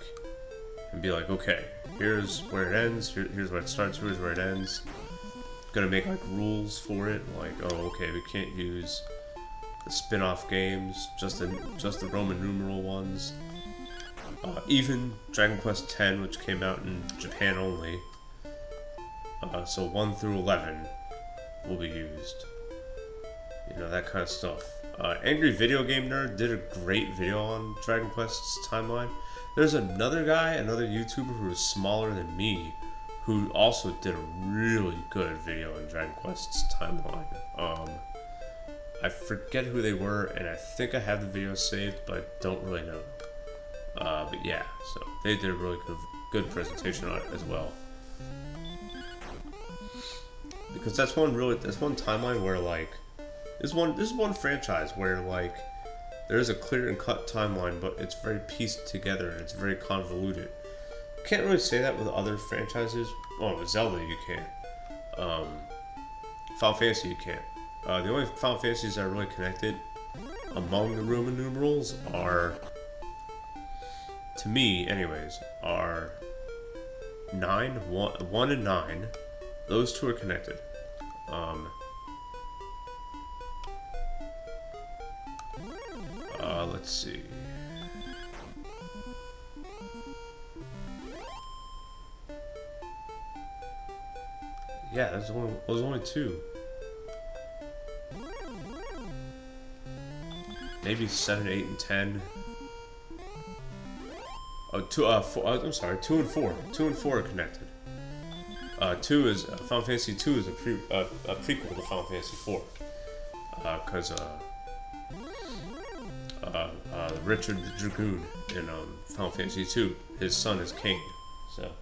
and be like, okay, here's where it ends, here's where it starts, here's where it ends. Gonna make like rules for it, like, oh, okay, we can't use the spin-off games, just the Roman numeral ones. Even Dragon Quest X, which came out in Japan only. So 1 through 11 will be used. You know, that kind of stuff. Angry Video Game Nerd did a great video on Dragon Quest's timeline. There's another guy, another YouTuber who is smaller than me, who also did a really good video on Dragon Quest's timeline. I forget who they were, and I think I have the video saved, but I don't really know. But yeah, so they did a really good presentation on it as well. Because that's one timeline where like this is one franchise where like there is a clear and cut timeline, but it's very pieced together and it's very convoluted. Can't really say that with other franchises. Well, with Zelda you can't. Final Fantasy you can't. The only Final Fantasies that are really connected among the Roman numerals are, to me anyways, are 1 and 9. Those two are connected. Let's see. Yeah, those only two. Maybe 7, 8, and 10. Oh, 2 and 4. 2 and 4 are connected. 2 is Final Fantasy 2 is a prequel to Final Fantasy 4. Because Richard the Dragoon in Final Fantasy 2, his son is king. So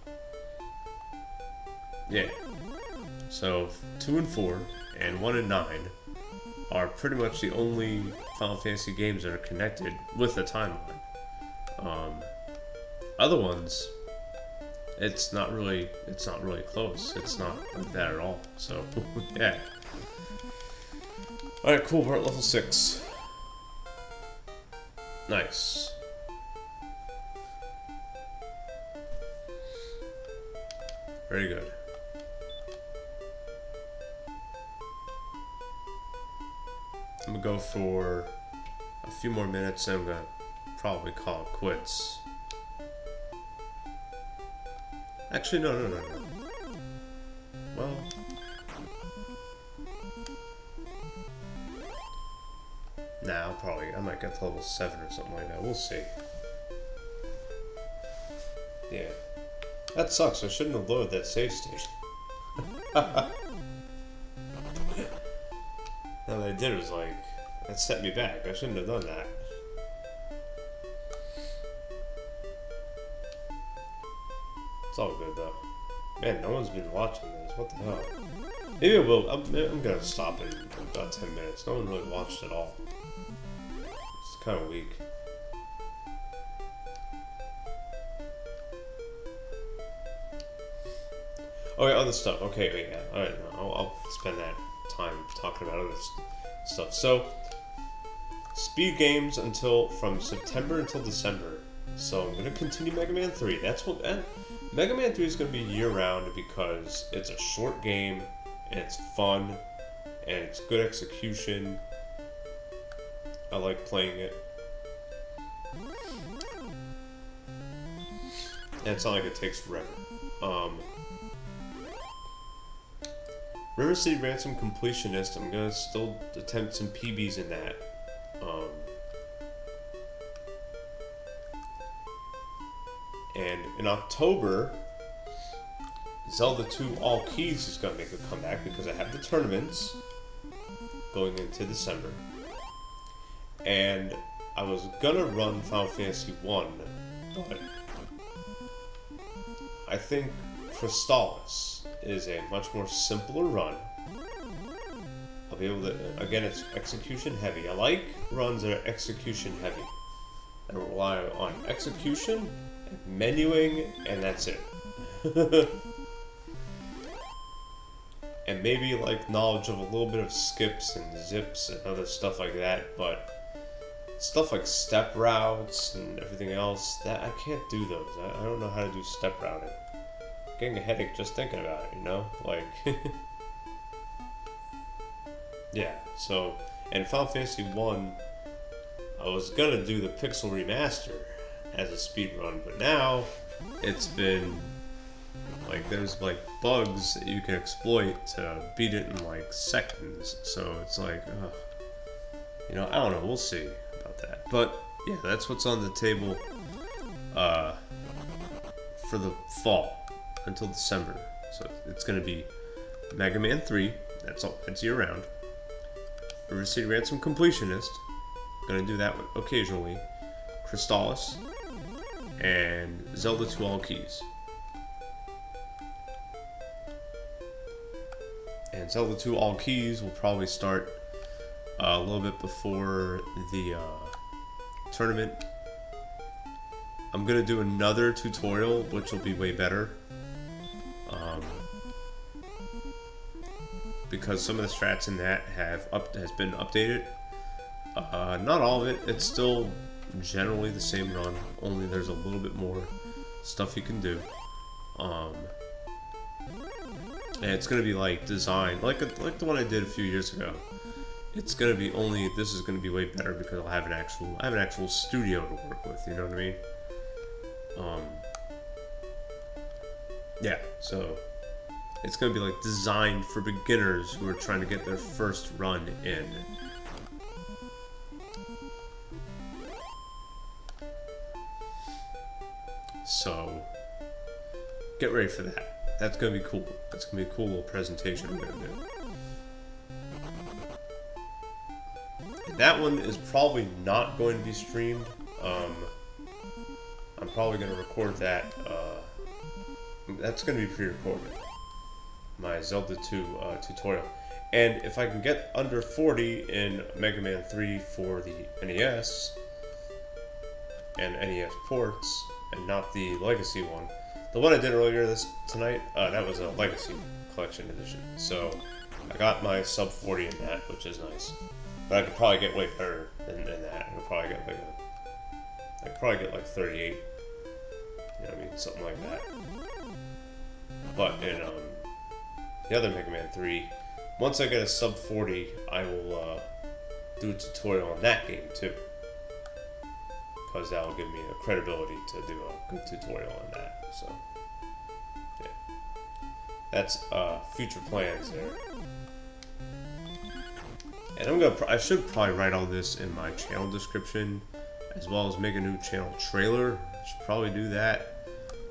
yeah. So 2 and 4 and 1 and 9 are pretty much the only Final Fantasy games that are connected with the timeline. Other ones, it's not really close. It's not like that at all. So yeah. All right, cool. We're at level 6. Nice. Very good. I'm gonna go for a few more minutes and I'm gonna probably call it quits. Actually, no. Well, nah, I might get to level 7 or something like that. We'll see. Yeah. That sucks. I shouldn't have loaded that save state. Now that I did, it was like, that set me back. I shouldn't have done that. It's all good though. Man, no one's been watching this. What the hell? Maybe I will. I'm gonna stop in about 10 minutes. No one really watched at all. It's kind of weak. Oh yeah, other stuff. Okay, wait, yeah. Alright, no, I'll spend that time talking about other stuff. So, speed games from September until December. So I'm gonna continue Mega Man 3. Mega Man 3 is gonna be year-round because it's a short game and it's fun and it's good execution. I like playing it. And it's not like it takes forever. River City Ransom Completionist, I'm gonna still attempt some PBs in that. And in October, Zelda 2 All Keys is gonna make a comeback because I have the tournaments going into December. And I was gonna run Final Fantasy 1, but I think Crystallis is a much more simpler run. I'll be able to, again, it's execution heavy. I like runs that are execution heavy. I rely on execution, and menuing, and that's it. And maybe like knowledge of a little bit of skips and zips and other stuff like that, but stuff like step routes and everything else, that I can't do those. I don't know how to do step routing. I'm getting a headache just thinking about it, you know? Like, yeah, so, and Final Fantasy 1, I was gonna do the Pixel Remaster as a speed run, but now it's been, like, there's, like, bugs that you can exploit to beat it in, like, seconds, so it's like, ugh. You know, I don't know, we'll see about that. But, yeah, that's what's on the table, for the fall, until December. So it's gonna be Mega Man 3, that's year round. River City Ransom Completionist, gonna do that occasionally. Crystallis, and Zelda 2 All Keys. And Zelda 2 All Keys will probably start a little bit before the tournament. I'm gonna do another tutorial, which will be way better. Because some of the strats in that has been updated. Not all of it. It's still generally the same run, only there's a little bit more stuff you can do. And it's gonna be like designed like the one I did a few years ago. It's gonna be this is gonna be way better because I have an actual studio to work with. You know what I mean? Yeah. So it's gonna be like designed for beginners who are trying to get their first run in. So, get ready for that. That's gonna be cool. That's gonna be a cool little presentation I'm gonna do. And that one is probably not going to be streamed. I'm probably gonna record that. That's gonna be pre-recorded. My Zelda 2 tutorial. And if I can get under 40 in Mega Man 3 for the NES and NES ports, and not the Legacy one. The one I did earlier tonight, that was a Legacy Collection Edition. So I got my sub 40 in that, which is nice. But I could probably get way better than that. I could probably get like 38. You know what I mean? Something like that. But in the other Mega Man 3, once I get a sub 40, I will do a tutorial on that game too. Because that will give me the credibility to do a good tutorial on that. So, yeah. That's future plans there. And I should probably write all this in my channel description, as well as make a new channel trailer. I should probably do that.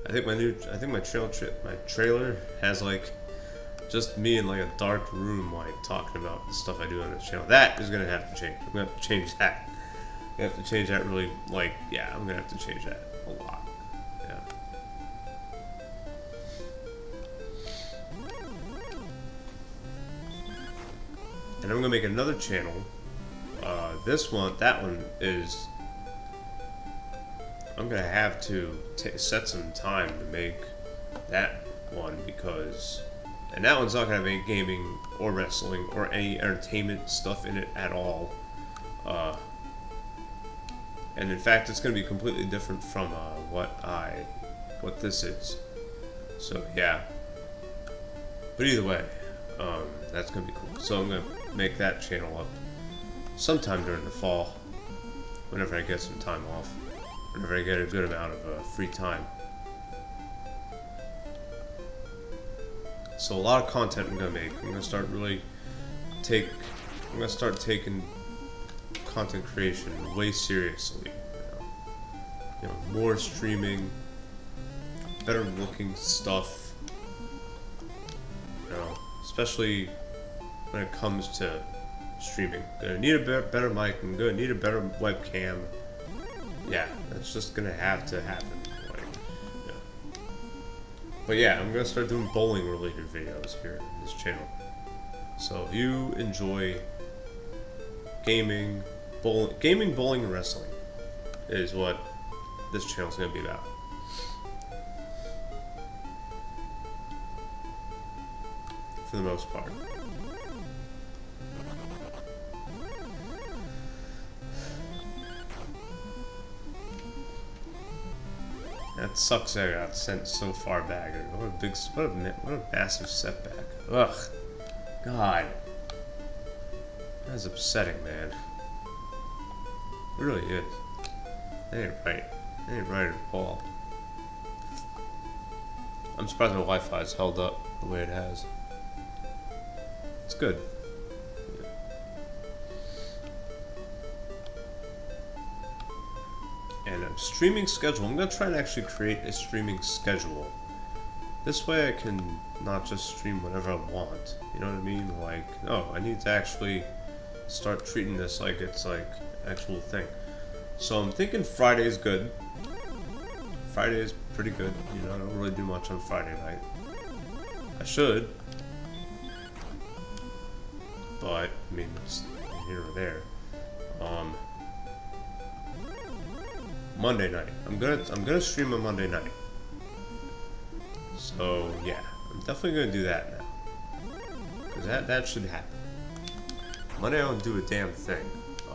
I think my trailer has like just me in like a dark room, like talking about the stuff I do on this channel. That is gonna have to change. I'm gonna have to change that. I have to change that really, like, yeah, I'm gonna have to change that a lot. Yeah. And I'm gonna make another channel. That one is, I'm gonna have to set some time to make that one and that one's not gonna have any gaming or wrestling or any entertainment stuff in it at all. And in fact, it's going to be completely different from what this is. So yeah. But either way, that's going to be cool. So I'm going to make that channel up sometime during the fall, whenever I get some time off, whenever I get a good amount of free time. So a lot of content I'm going to make. I'm going to start taking content creation way seriously. You know, more streaming, better looking stuff. You know, especially when it comes to streaming. Gonna need a better mic. I'm gonna need a better webcam. Yeah, that's just gonna have to happen. Like, yeah. But yeah, I'm gonna start doing bowling related videos here on this channel. So if you enjoy gaming, bowling, and wrestling is what this channel is going to be about. For the most part. That sucks that I got sent so far back. What a massive setback. Ugh. God. That's upsetting, man. It really is. They ain't right. They ain't right at all. I'm surprised my Wi-Fi's held up the way it has. It's good. And a streaming schedule. I'm gonna try and actually create a streaming schedule. This way I can not just stream whenever I want. You know what I mean? Like, oh, I need to actually start treating this like it's like an actual thing. So I'm thinking Friday is good. Friday is pretty good. You know, I don't really do much on Friday night. I should. But, I mean, it's here or there. Monday night. I'm gonna stream on Monday night. So yeah, I'm definitely gonna do that now. Cause that should happen. Monday I don't do a damn thing.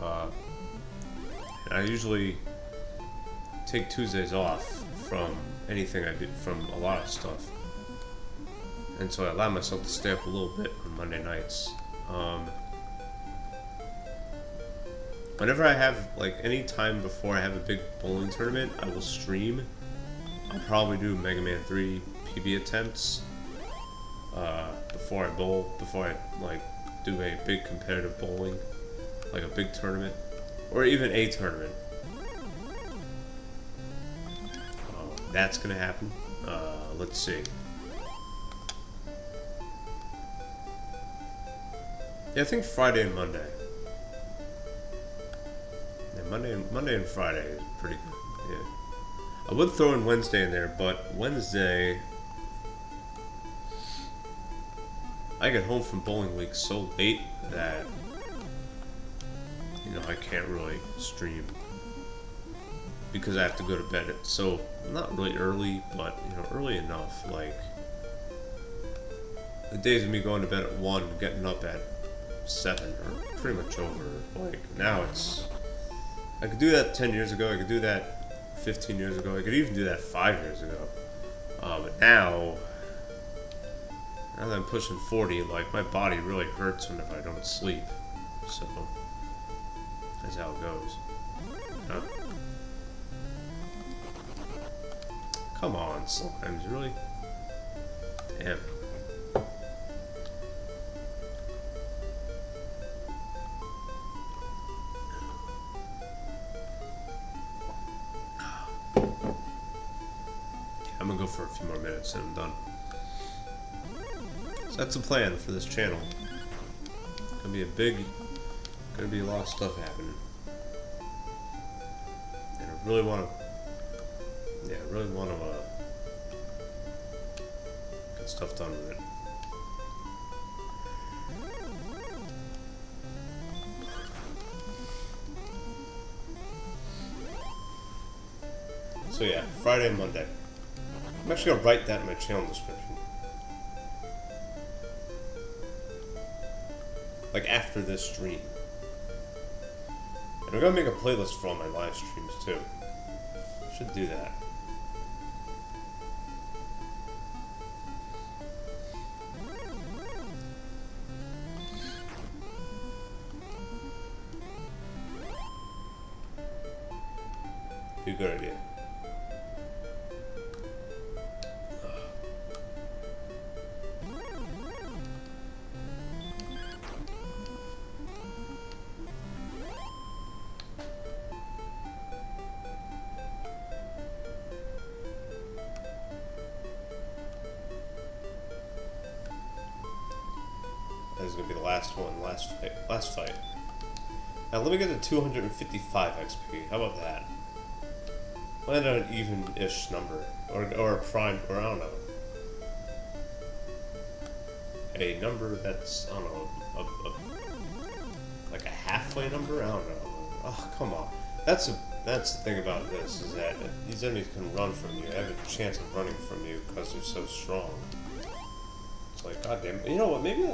And I usually take Tuesdays off from anything I do, from a lot of stuff. And so I allow myself to stay up a little bit on Monday nights. Whenever I have, like, any time before I have a big bowling tournament, I will stream. I'll probably do Mega Man 3 PB attempts before I bowl, before I, like, do a big competitive bowling, like a big tournament, or even a tournament. That's gonna happen. Let's see. Yeah, I think Friday and Monday. Yeah, Monday and Friday is pretty good. Yeah, I would throw in Wednesday in there, but Wednesday I get home from bowling week so late that I can't really stream because I have to go to bed at not really early, but early enough. Like the days of me going to bed at 1, getting up at 7 are pretty much over. Like now I could do that 10 years ago, I could do that 15 years ago, I could even do that 5 years ago. But now that I'm pushing 40, like my body really hurts whenever I don't sleep. So that's how it goes. Huh? Come on, Silmes, really? Damn. I'm gonna go for a few more minutes and I'm done. So that's the plan for this channel. Gonna be a lot of stuff happening. And I really wanna get stuff done with it. So yeah, Friday and Monday. I'm actually gonna write that in my channel description. Like after this stream. And I'm gonna make a playlist for all my live streams too. Should do that. Be a good idea. This is gonna be the last one, last fight. Now let me get to 255 XP. How about that? Land on an even-ish number, or a prime, or I don't know, a number that's I don't know, like a halfway number. I don't know. Oh come on, that's the thing about this is that these enemies can run from you. They have a chance of running from you because they're so strong. It's like, goddamn, you know what? Maybe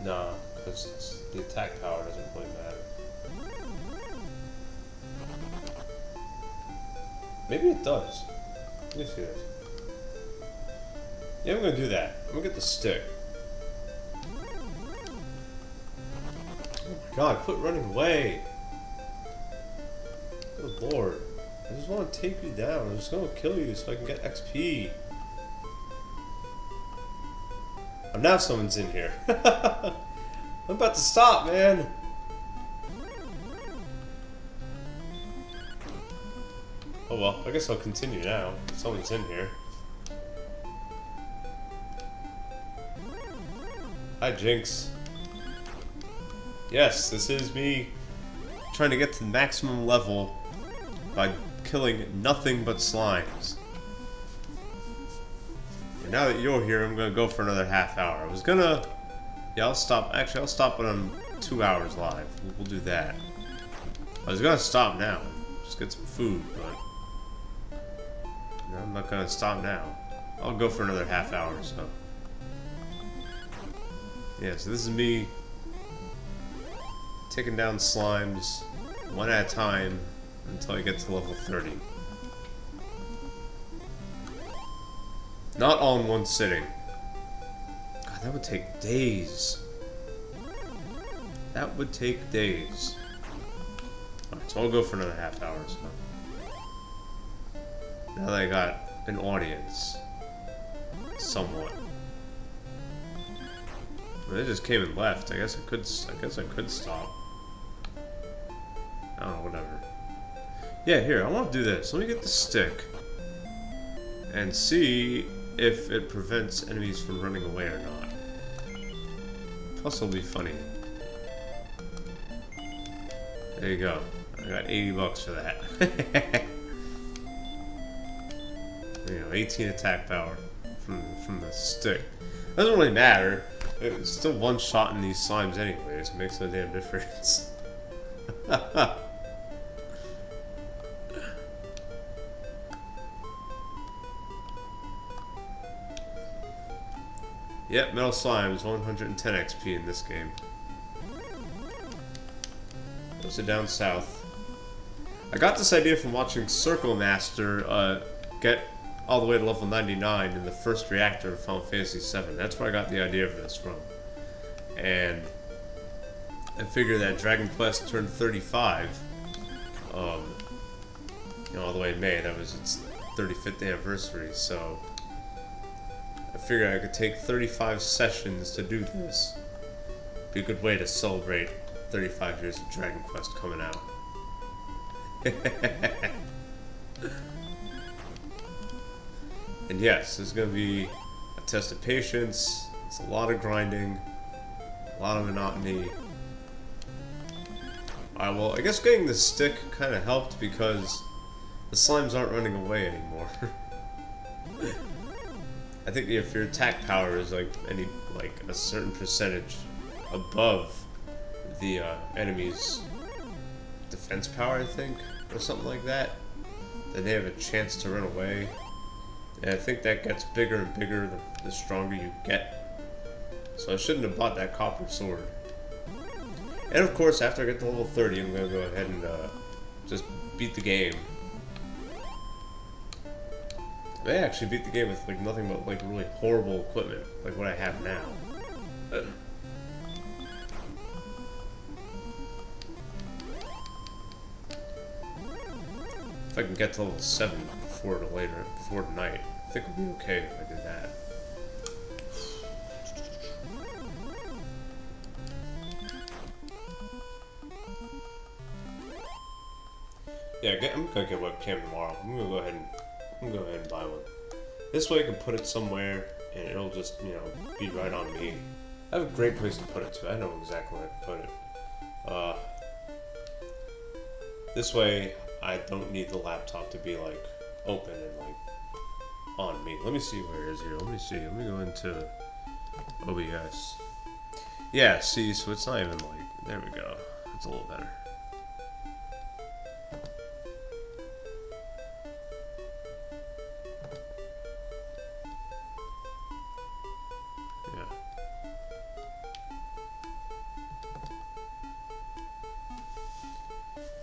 nah, because the attack power doesn't really matter. Maybe it does. Let me see this. Yeah, I'm gonna do that. I'm gonna get the stick. Oh my god, quit running away. Good lord. I just want to take you down. I'm just gonna kill you so I can get XP. Oh, now someone's in here. I'm about to stop, man. Oh well, I guess I'll continue now. Someone's in here. Hi, Jinx. Yes, this is me trying to get to the maximum level by killing nothing but slimes. And now that you're here, I'm gonna go for another half hour. I was gonna... Yeah, I'll stop. Actually, I'll stop when I'm 2 hours live. We'll do that. I was gonna stop now. Just get some food, but... No, I'm not gonna stop now. I'll go for another half hour or so. Yeah, so this is me taking down slimes one at a time until I get to level 30. Not all in one sitting. God, that would take days. That would take days. Alright, so I'll go for another half hour or so. Now that I got an audience. Somewhat. Well, they just came and left. I guess I could stop. I don't know, whatever. Yeah, here, I want to do this. Let me get the stick. And see if it prevents enemies from running away or not. Plus it'll be funny. There you go. I got 80 bucks for that. You know, 18 attack power from the stick. Doesn't really matter. It's still one shot in these slimes anyways. It makes no damn difference. Yep, Metal Slimes, 110 XP in this game. Goes it down south. I got this idea from watching Circle Master get all the way to level 99 in the first reactor of Final Fantasy VII. That's where I got the idea for this from. And I figured that Dragon Quest turned 35, you know, all the way in May. That was its 35th anniversary, so I figured I could take 35 sessions to do this. Be a good way to celebrate 35 years of Dragon Quest coming out. And yes, this is going to be a test of patience. It's a lot of grinding, a lot of monotony. Alright, well, I guess getting the stick kind of helped because the slimes aren't running away anymore. I think if your attack power is like a certain percentage above the enemy's defense power, I think, or something like that, then they have a chance to run away. And I think that gets bigger and bigger the stronger you get. So I shouldn't have bought that copper sword. And of course, after I get to level 30, I'm gonna go ahead and just beat the game. I may actually beat the game with like nothing but like really horrible equipment, like what I have now. If I can get to level 7 before tonight, I think we'll be okay if I did that. Yeah, I'm gonna get webcam tomorrow. I'm gonna go ahead and buy one. This way I can put it somewhere and it'll just, you know, be right on me. I have a great place to put it too. I know exactly where I can put it. This way I don't need the laptop to be like open and like on me. Let me see where it is here. Let me see. Let me go into OBS. Yeah, see, so it's not even like, there we go. It's a little better.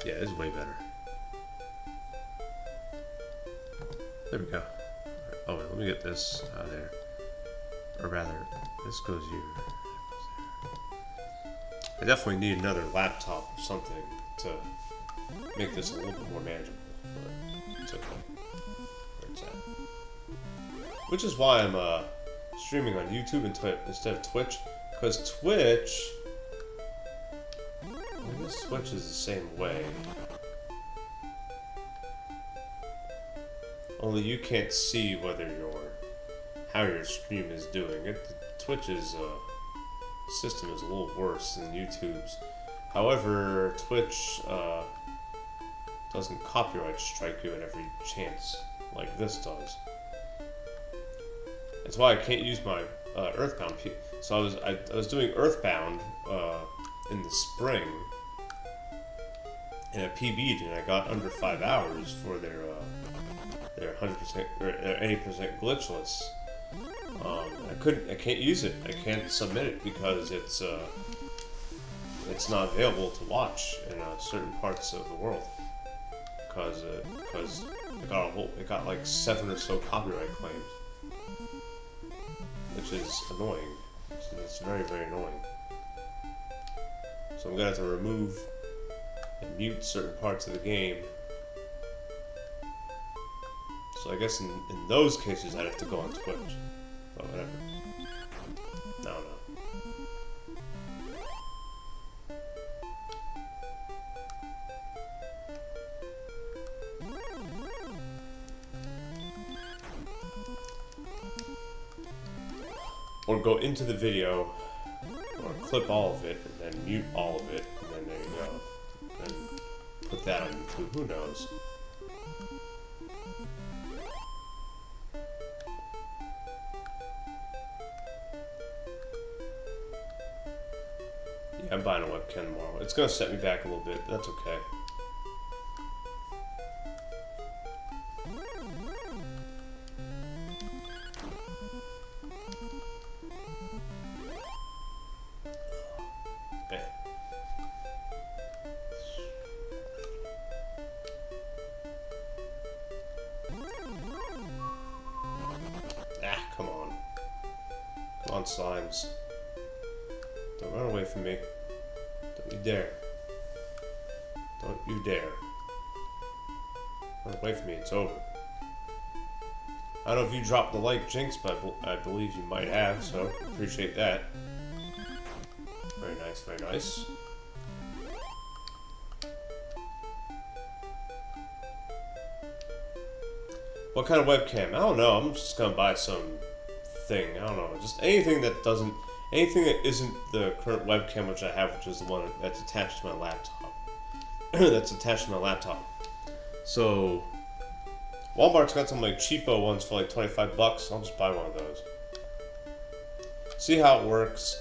Yeah, it's way better. There we go. Oh, wait, let me get this out of there. Or rather, this goes here. I definitely need another laptop or something to make this a little bit more manageable. But it's okay. Where it's at. Which is why I'm streaming on YouTube instead of Twitch. Because Twitch... I guess Twitch is the same way. Only you can't see whether how your stream is doing. Twitch's system is a little worse than YouTube's. However, Twitch doesn't copyright strike you at every chance like this does. That's why I can't use my Earthbound. So I was doing Earthbound in the spring in a PB'd, and I got under 5 hours for their 100% or 80% glitchless. I can't use it. I can't submit it because it's not available to watch in certain parts of the world. Because it got like 7 or so copyright claims, which is annoying. It's very, very annoying. So I'm gonna have to remove and mute certain parts of the game. So I guess in those cases I'd have to go on Twitch. But whatever. No. Or go into the video, or clip all of it, and then mute all of it, and then there you go. And put that on YouTube, who knows? Yeah, I'm buying a webcam tomorrow. It's gonna set me back a little bit, that's okay. Slimes. Don't run away from me. Don't you dare. Don't you dare. Run away from me, it's over. I don't know if you dropped the like, Jinx, but I believe you might have, so appreciate that. Very nice, very nice. What kind of webcam? I don't know, I'm just gonna buy some thing. I don't know, just anything that isn't the current webcam which I have, which is the one that's attached to my laptop. So Walmart's got some like cheapo ones for like $25. I'll just buy one of those. See how it works.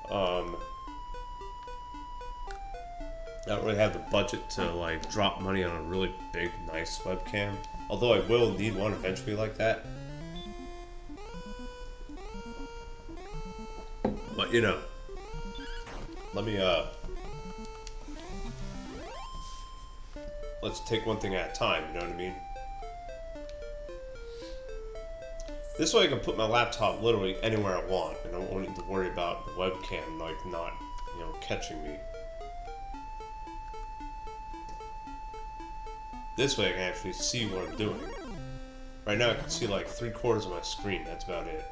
I don't really have the budget to like drop money on a really big, nice webcam. Although I will need one eventually like that. But you know, let's take one thing at a time, you know what I mean? This way I can put my laptop literally anywhere I want, and I won't need to worry about the webcam like not, catching me. This way I can actually see what I'm doing. Right now I can see like 3/4 of my screen, that's about it.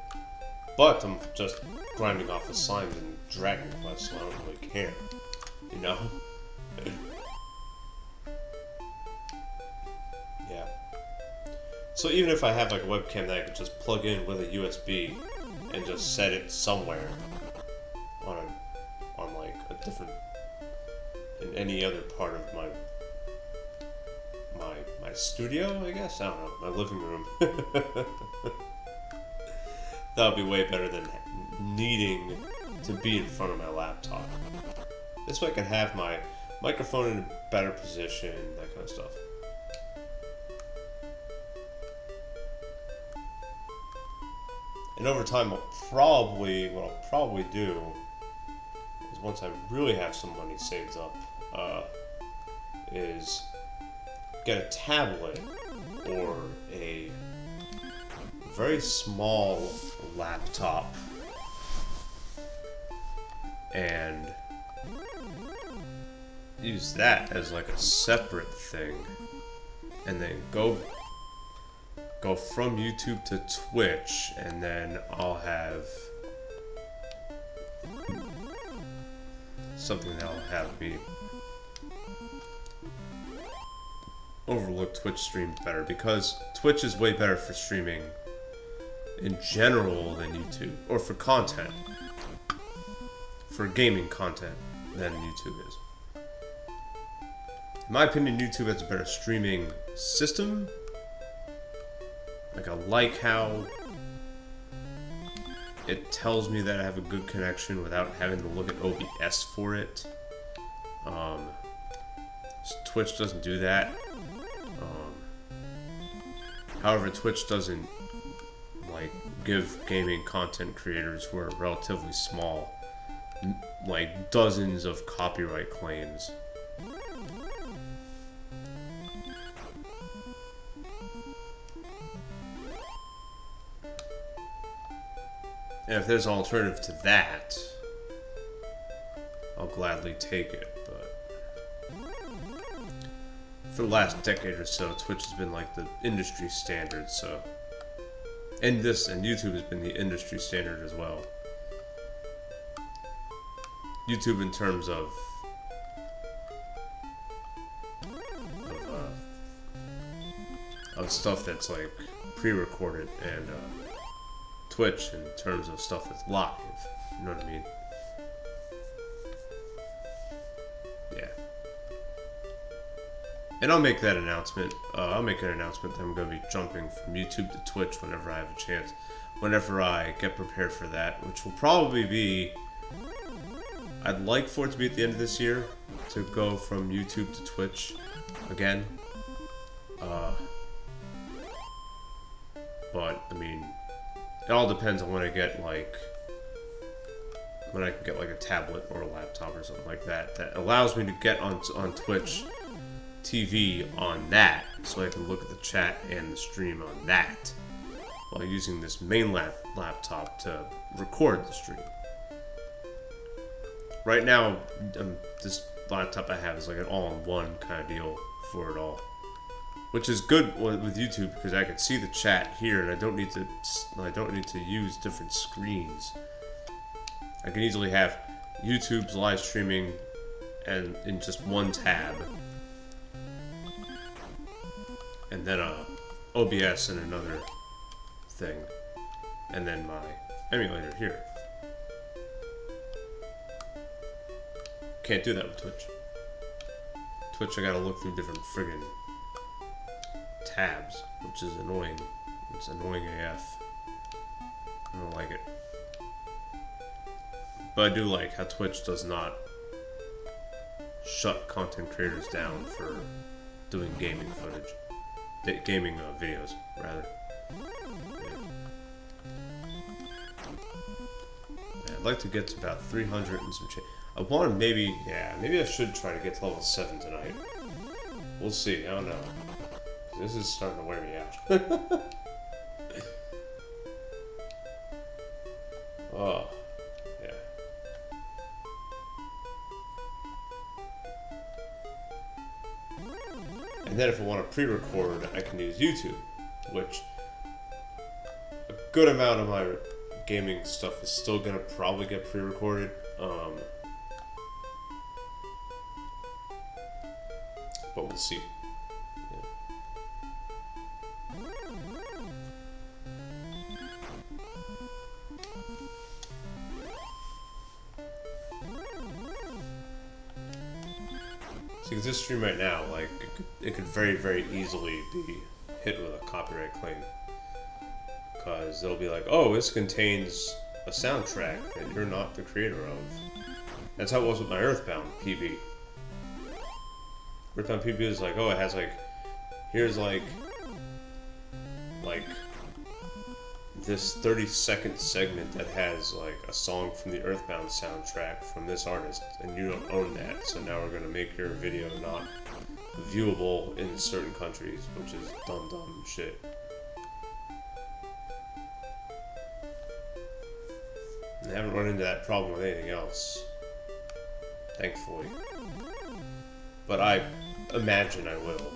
But I'm just grinding off the slimes and Dragon Quest, so I don't really care. You know? Yeah. So even if I have like a webcam that I could just plug in with a USB and just set it somewhere on like a different, in any other part of my studio, I guess? I don't know, my living room. That would be way better than needing to be in front of my laptop. This way I can have my microphone in a better position, that kind of stuff. And over time, what I'll probably do is once I really have some money saved up, is get a tablet or a very small laptop and use that as like a separate thing, and then go from YouTube to Twitch, and then I'll have something that'll have me overlook Twitch streams better, because Twitch is way better for streaming in general than YouTube, or for content, for gaming content, than YouTube is. In my opinion, YouTube has a better streaming system. Like, I like how it tells me that I have a good connection without having to look at OBS for it. Twitch doesn't do that. However, Twitch doesn't like give gaming content creators who are relatively small like dozens of copyright claims. And if there's an alternative to that, I'll gladly take it, but for the last decade or so, Twitch has been like the industry standard, so... And YouTube has been the industry standard as well. YouTube in terms of stuff that's like pre-recorded, and Twitch in terms of stuff that's live, you know what I mean? Yeah. And I'll make that announcement. I'll make an announcement that I'm going to be jumping from YouTube to Twitch whenever I have a chance. Whenever I get prepared for that, which will probably be... I'd like for it to be at the end of this year, to go from YouTube to Twitch again. But, I mean... It all depends on when I get, like... When I can get, like, a tablet or a laptop or something like that, that allows me to get on Twitch TV on that, so I can look at the chat and the stream on that, while using this main laptop to record the stream. Right now, this laptop I have is like an all-in-one kind of deal for it all. Which is good with YouTube, because I can see the chat here, and I don't need to use different screens. I can easily have YouTube's live streaming and in just one tab, and then OBS in another thing, and then my emulator here. Can't do that with Twitch. Twitch, I gotta look through different friggin' tabs, which is annoying. It's annoying AF. I don't like it. But I do like how Twitch does not shut content creators down for doing gaming footage. Gaming videos, rather. Yeah, I'd like to get to about 300 and some change. I want to maybe I should try to get to level 7 tonight. We'll see, I don't know. This is starting to wear me out. Oh, yeah. And then if I want to pre-record, I can use YouTube, which a good amount of my gaming stuff is still gonna probably get pre-recorded. But we'll see. See, because this stream right now, like, it could very, very easily be hit with a copyright claim. Because they'll be like, oh, this contains a soundtrack that you're not the creator of. That's how it was with my Earthbound PB. Earthbound PB is like, oh, it has, like, here's, like this 30-second segment that has like a song from the Earthbound soundtrack from this artist, and you don't own that, so now we're gonna make your video not viewable in certain countries, which is dumb shit. I haven't run into that problem with anything else, thankfully. But I imagine I will.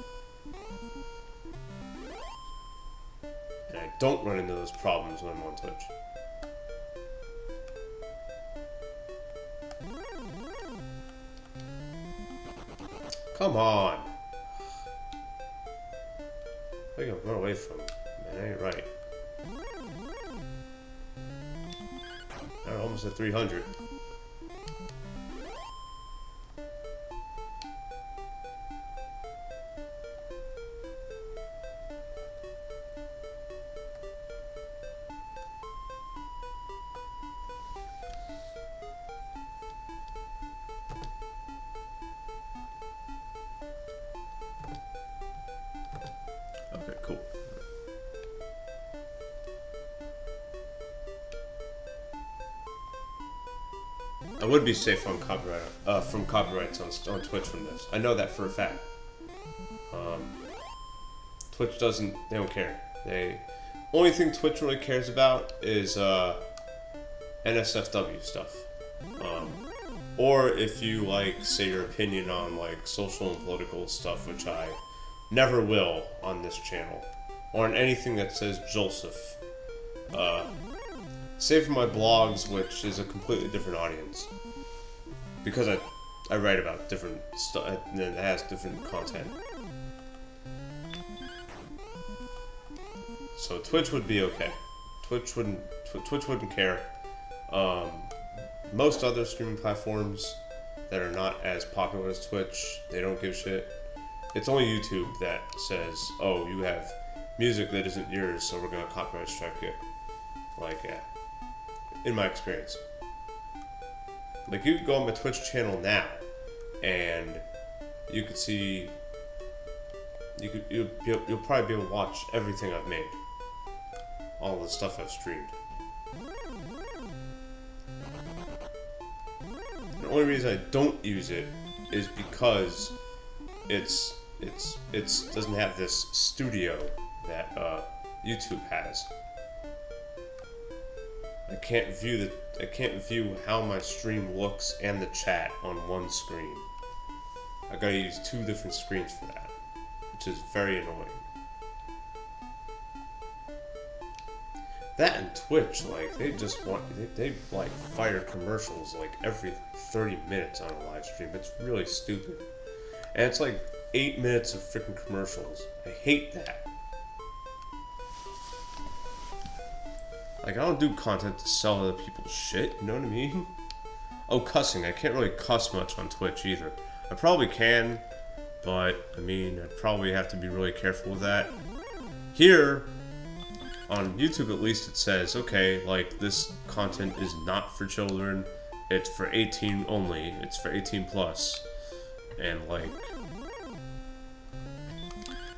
And I don't run into those problems when I'm on Twitch. Come on! I think I'll run away from him. Man, I ain't right. Alright, almost at 300. Okay, cool. I would be safe on copyright from copyrights on Twitch from this. I know that for a fact. Twitch doesn't. They don't care. Only thing Twitch really cares about is NSFW stuff. Or if you like say your opinion on like social and political stuff, which I never will on this channel, or on anything that says Joseph. Save for my blogs, which is a completely different audience, because I write about different stuff and it has different content. So Twitch would be okay. Twitch wouldn't care. Most other streaming platforms that are not as popular as Twitch, they don't give a shit. It's only YouTube that says, "Oh, you have music that isn't yours, so we're gonna copyright strike you." Like, yeah. In my experience. Like, you could go on my Twitch channel now, and you could see, you'll probably be able to watch everything I've made. All the stuff I've streamed. The only reason I don't use it is because it doesn't have this studio that YouTube has. I can't view how my stream looks and the chat on one screen. I gotta use 2 different screens for that, which is very annoying. That and Twitch, like, they like fire commercials like every 30 minutes on a live stream. It's really stupid. And it's like 8 minutes of freaking commercials. I hate that. Like, I don't do content to sell other people's shit, you know what I mean? Oh, cussing. I can't really cuss much on Twitch either. I probably can, but, I mean, I'd probably have to be really careful with that. Here, on YouTube at least, it says, okay, like, this content is not for children, it's for 18 only, it's for 18 plus. And, like,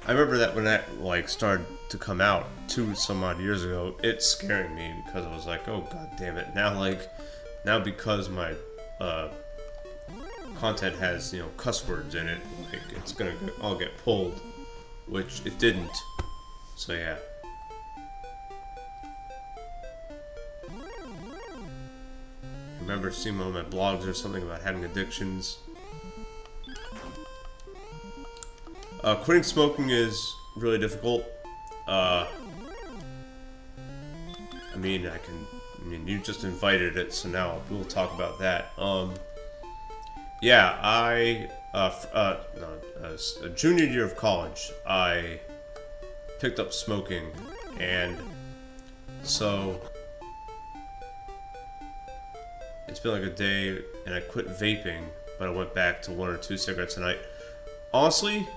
I remember that when that, like, started to come out 2 some odd years ago, it's scaring me because I was like, oh, god damn it. Now because my content has, cuss words in it, like, it's gonna all get pulled, which it didn't. So, yeah. I remember seeing one of my blogs or something about having addictions. Quitting smoking is really difficult. I mean, you just invited it, so now we'll talk about that. Yeah, a junior year of college, I picked up smoking, and so it's been like a day, and I quit vaping, but I went back to 1 or 2 cigarettes a night. Honestly,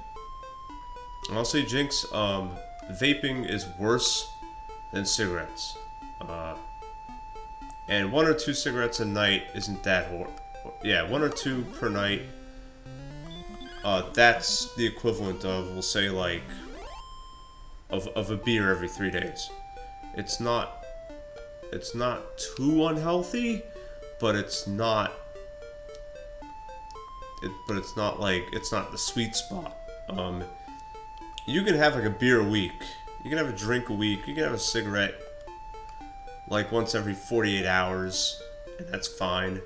Jinx, vaping is worse than cigarettes. And 1 or 2 cigarettes a night isn't that horrible. Yeah, 1 or 2 per night. That's the equivalent of, we'll say, like, of a beer every 3 days. It's not too unhealthy, but it's not the sweet spot. You can have like a beer a week. You can have a drink a week. You can have a cigarette like once every 48 hours. and that's fine.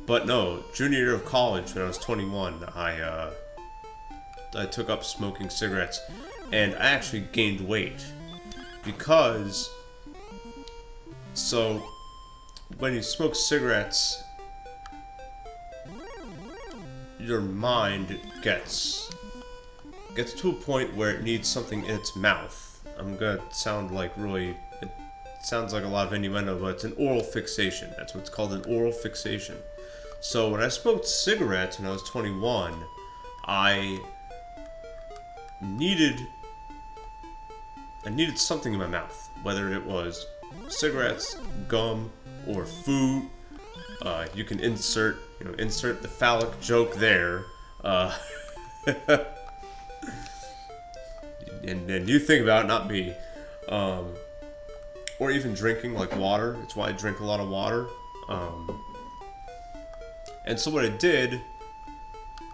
But no, junior year of college, when I was 21, I took up smoking cigarettes, and I actually gained weight because, so when you smoke cigarettes, your mind gets to a point where it needs something in its mouth. I'm gonna sound like really, it sounds like a lot of innuendo, but it's an oral fixation. That's what's called, an oral fixation. So when I smoked cigarettes when I was 21, I needed something in my mouth, whether it was cigarettes, gum, or food. You can insert the phallic joke there. And you think about it, not me. Or even drinking, like water. It's why I drink a lot of water. And so what I did,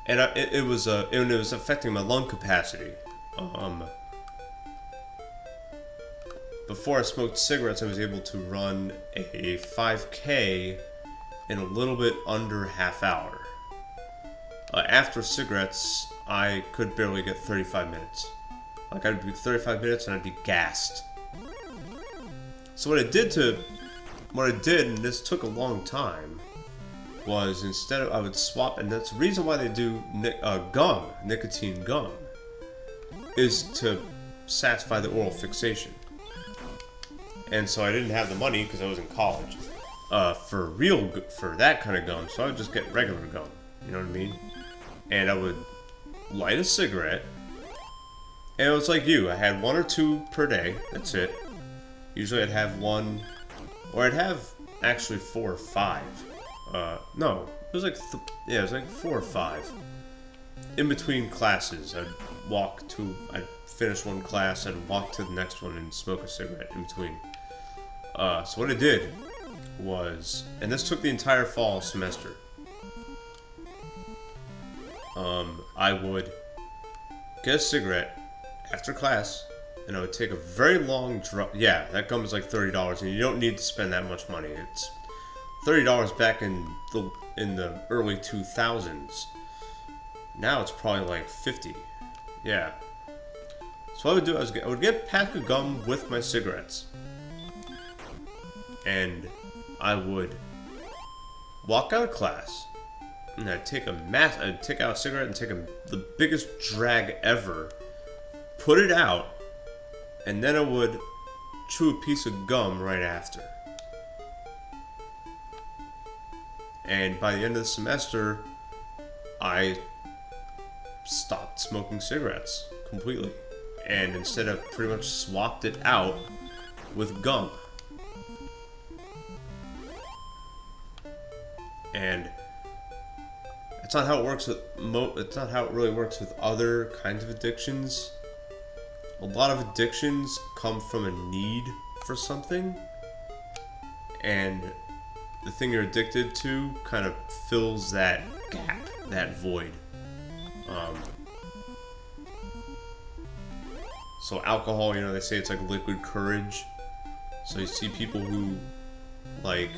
and it was affecting my lung capacity. Before I smoked cigarettes, I was able to run a 5K in a little bit under half hour. After cigarettes, I could barely get 35 minutes. Like, I'd be 35 minutes and I'd be gassed. So what I did, and this took a long time, was I would swap, and that's the reason why they do nicotine gum, is to satisfy the oral fixation. And so I didn't have the money, because I was in college, for that kind of gum, so I would just get regular gum, you know what I mean? And I would light a cigarette, and it was like you, I had 1 or 2 per day, that's it. Usually I'd have 1, or I'd have actually 4 or 5. No, it was like, it was like 4 or 5. In between classes, I'd finish one class, I'd walk to the next one and smoke a cigarette in between. So what I did was, and this took the entire fall semester, I would get a cigarette after class, and I would take a very long draw. Yeah, that gum is like $30, and you don't need to spend that much money. It's $30 back in the early 2000s. Now it's probably like 50. Yeah. So what I would do, I would get a pack of gum with my cigarettes, and I would walk out of class, and I'd take out a cigarette and take the biggest drag ever, put it out, and then I would chew a piece of gum right after. And by the end of the semester, I stopped smoking cigarettes completely, and instead I pretty much swapped it out with gum. And it's not how it works with it's not how it really works with other kinds of addictions. A lot of addictions come from a need for something, and the thing you're addicted to kind of fills that gap, that void. So alcohol, they say it's like liquid courage. So you see people who, like,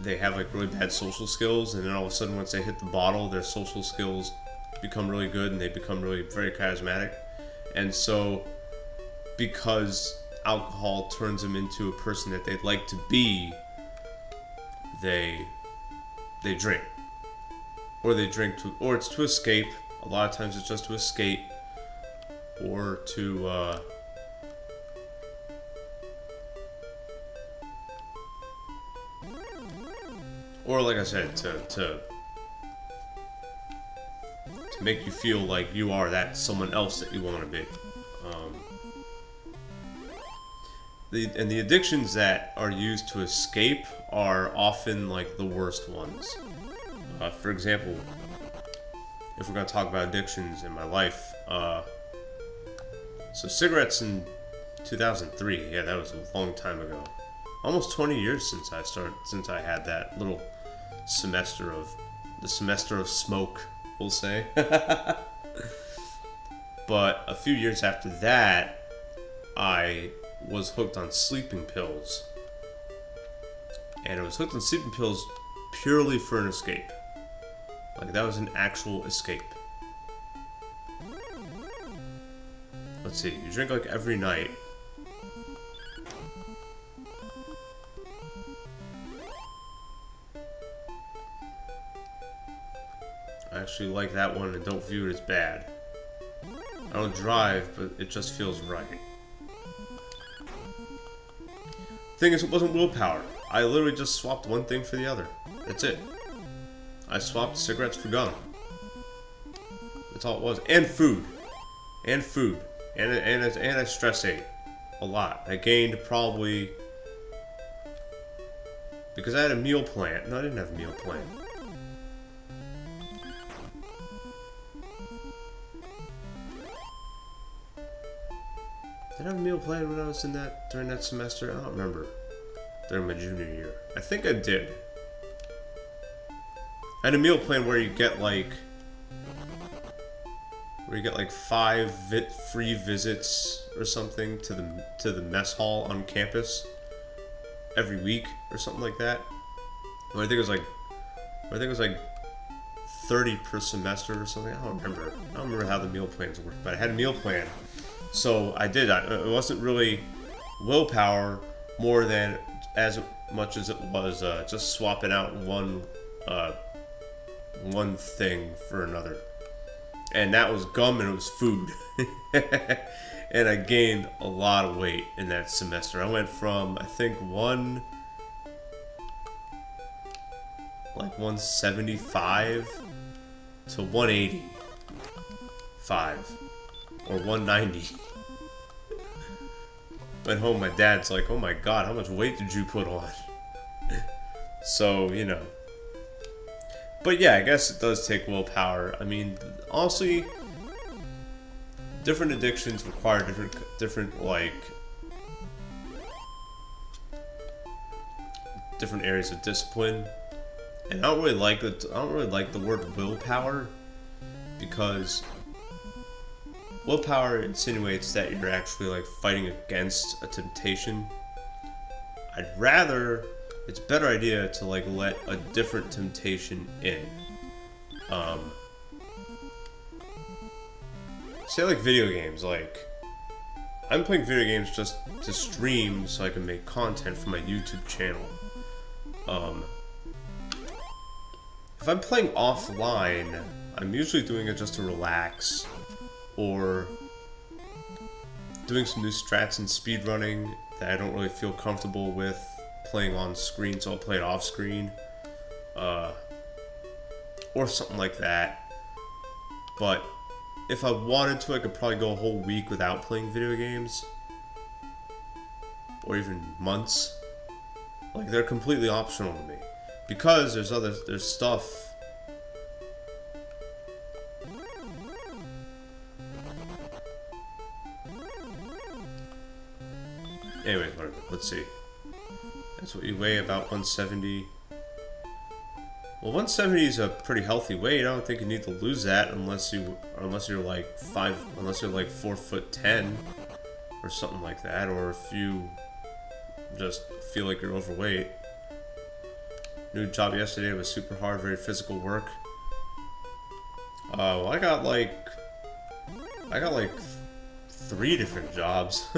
they have like really bad social skills, and then all of a sudden once they hit the bottle, their social skills become really good and they become really very charismatic. And so because alcohol turns them into a person that they'd like to be, they drink. Or they drink or it's to escape. A lot of times it's just to escape, or to or like I said, to make you feel like you are that someone else that you want to be. The addictions that are used to escape are often like the worst ones. For example, if we're going to talk about addictions in my life, so cigarettes in 2003, yeah, that was a long time ago. Almost 20 years since I had that little semester of smoke, we'll say. But a few years after that, I was hooked on sleeping pills. And I was hooked on sleeping pills purely for an escape. Like, that was an actual escape. Let's see, you drink like every night. I actually like that one and don't view it as bad. I don't drive, but it just feels right. Thing is, it wasn't willpower. I literally just swapped one thing for the other. That's it. I swapped cigarettes for gum. That's all it was. And food. And food. And I stress ate. A lot. I gained probably... Because I had a meal plan. No, I didn't have a meal plan. Did I have a meal plan when I was in that, during that semester? I don't remember. During my junior year. I think I did. I had a meal plan where you get like... Where you get like 5 free visits or something to the mess hall on campus every week or something like that. Well, I think it was like 30 per semester or something. I don't remember how the meal plans work, but I had a meal plan, so I did. It wasn't really willpower more than as much as it was just swapping out one thing for another. And that was gum and it was food. And I gained a lot of weight in that semester. I went from, I think, 175 to 185 or 190. Went home, my dad's like, oh my god, how much weight did you put on? So, you know. But yeah, I guess it does take willpower. I mean, honestly, different addictions require different like different areas of discipline. And I don't really like the word willpower, because willpower insinuates that you're actually like fighting against a temptation. It's a better idea to like let a different temptation in. Say like video games, like I'm playing video games just to stream so I can make content for my YouTube channel. If I'm playing offline, I'm usually doing it just to relax, or doing some new strats and speedrunning that I don't really feel comfortable with playing on screen, so I'll play it off screen, or something like that. But if I wanted to, I could probably go a whole week without playing video games, or even months. Like, they're completely optional to me, because there's stuff. Anyways, whatever. Let's see. That's what you weigh, about 170. Well, 170 is a pretty healthy weight. I don't think you need to lose that unless you're like 4'10" or something like that, or if you just feel like you're overweight. New job yesterday was super hard, very physical work. Well, I got like 3 different jobs.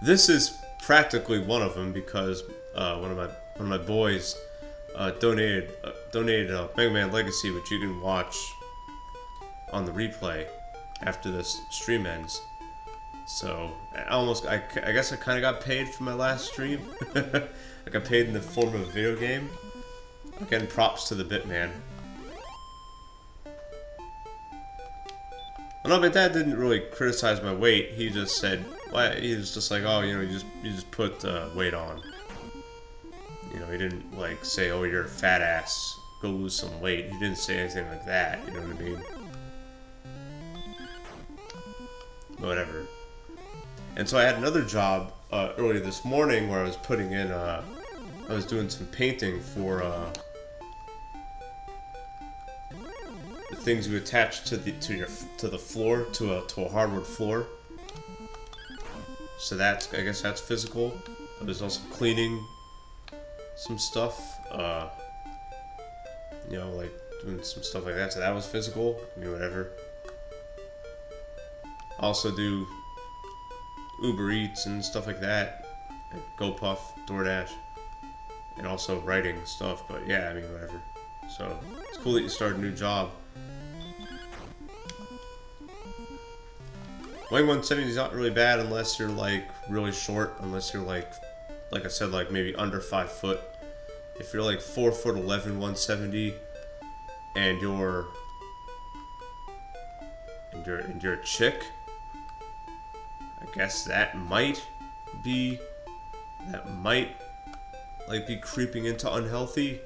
This is practically one of them, because one of my boys donated Mega Man Legacy, which you can watch on the replay after this stream ends. So I guess I kind of got paid for my last stream. I got paid in the form of a video game. Again, props to the Bitman. Well, no, my dad didn't really criticize my weight. He just said, well, he was just like, oh, you know, you just put weight on. You know, he didn't like say, oh, you're a fat ass, go lose some weight. He didn't say anything like that. You know what I mean? Whatever. And so I had another job earlier this morning where I was putting in, I was doing some painting for the things you attach to the floor, to a hardwood floor. So that's, I guess that's physical. There's also cleaning some stuff. You know, like doing some stuff like that. So that was physical. I mean, whatever. Also do Uber Eats and stuff like that. And GoPuff, DoorDash. And also writing stuff. But yeah, I mean, whatever. So it's cool that you start a new job. Weighing 170 is not really bad unless you're like really short, unless you're like I said, like maybe under 5 foot. If you're like 4'11", 170, and you're a chick, I guess that might like be creeping into unhealthy.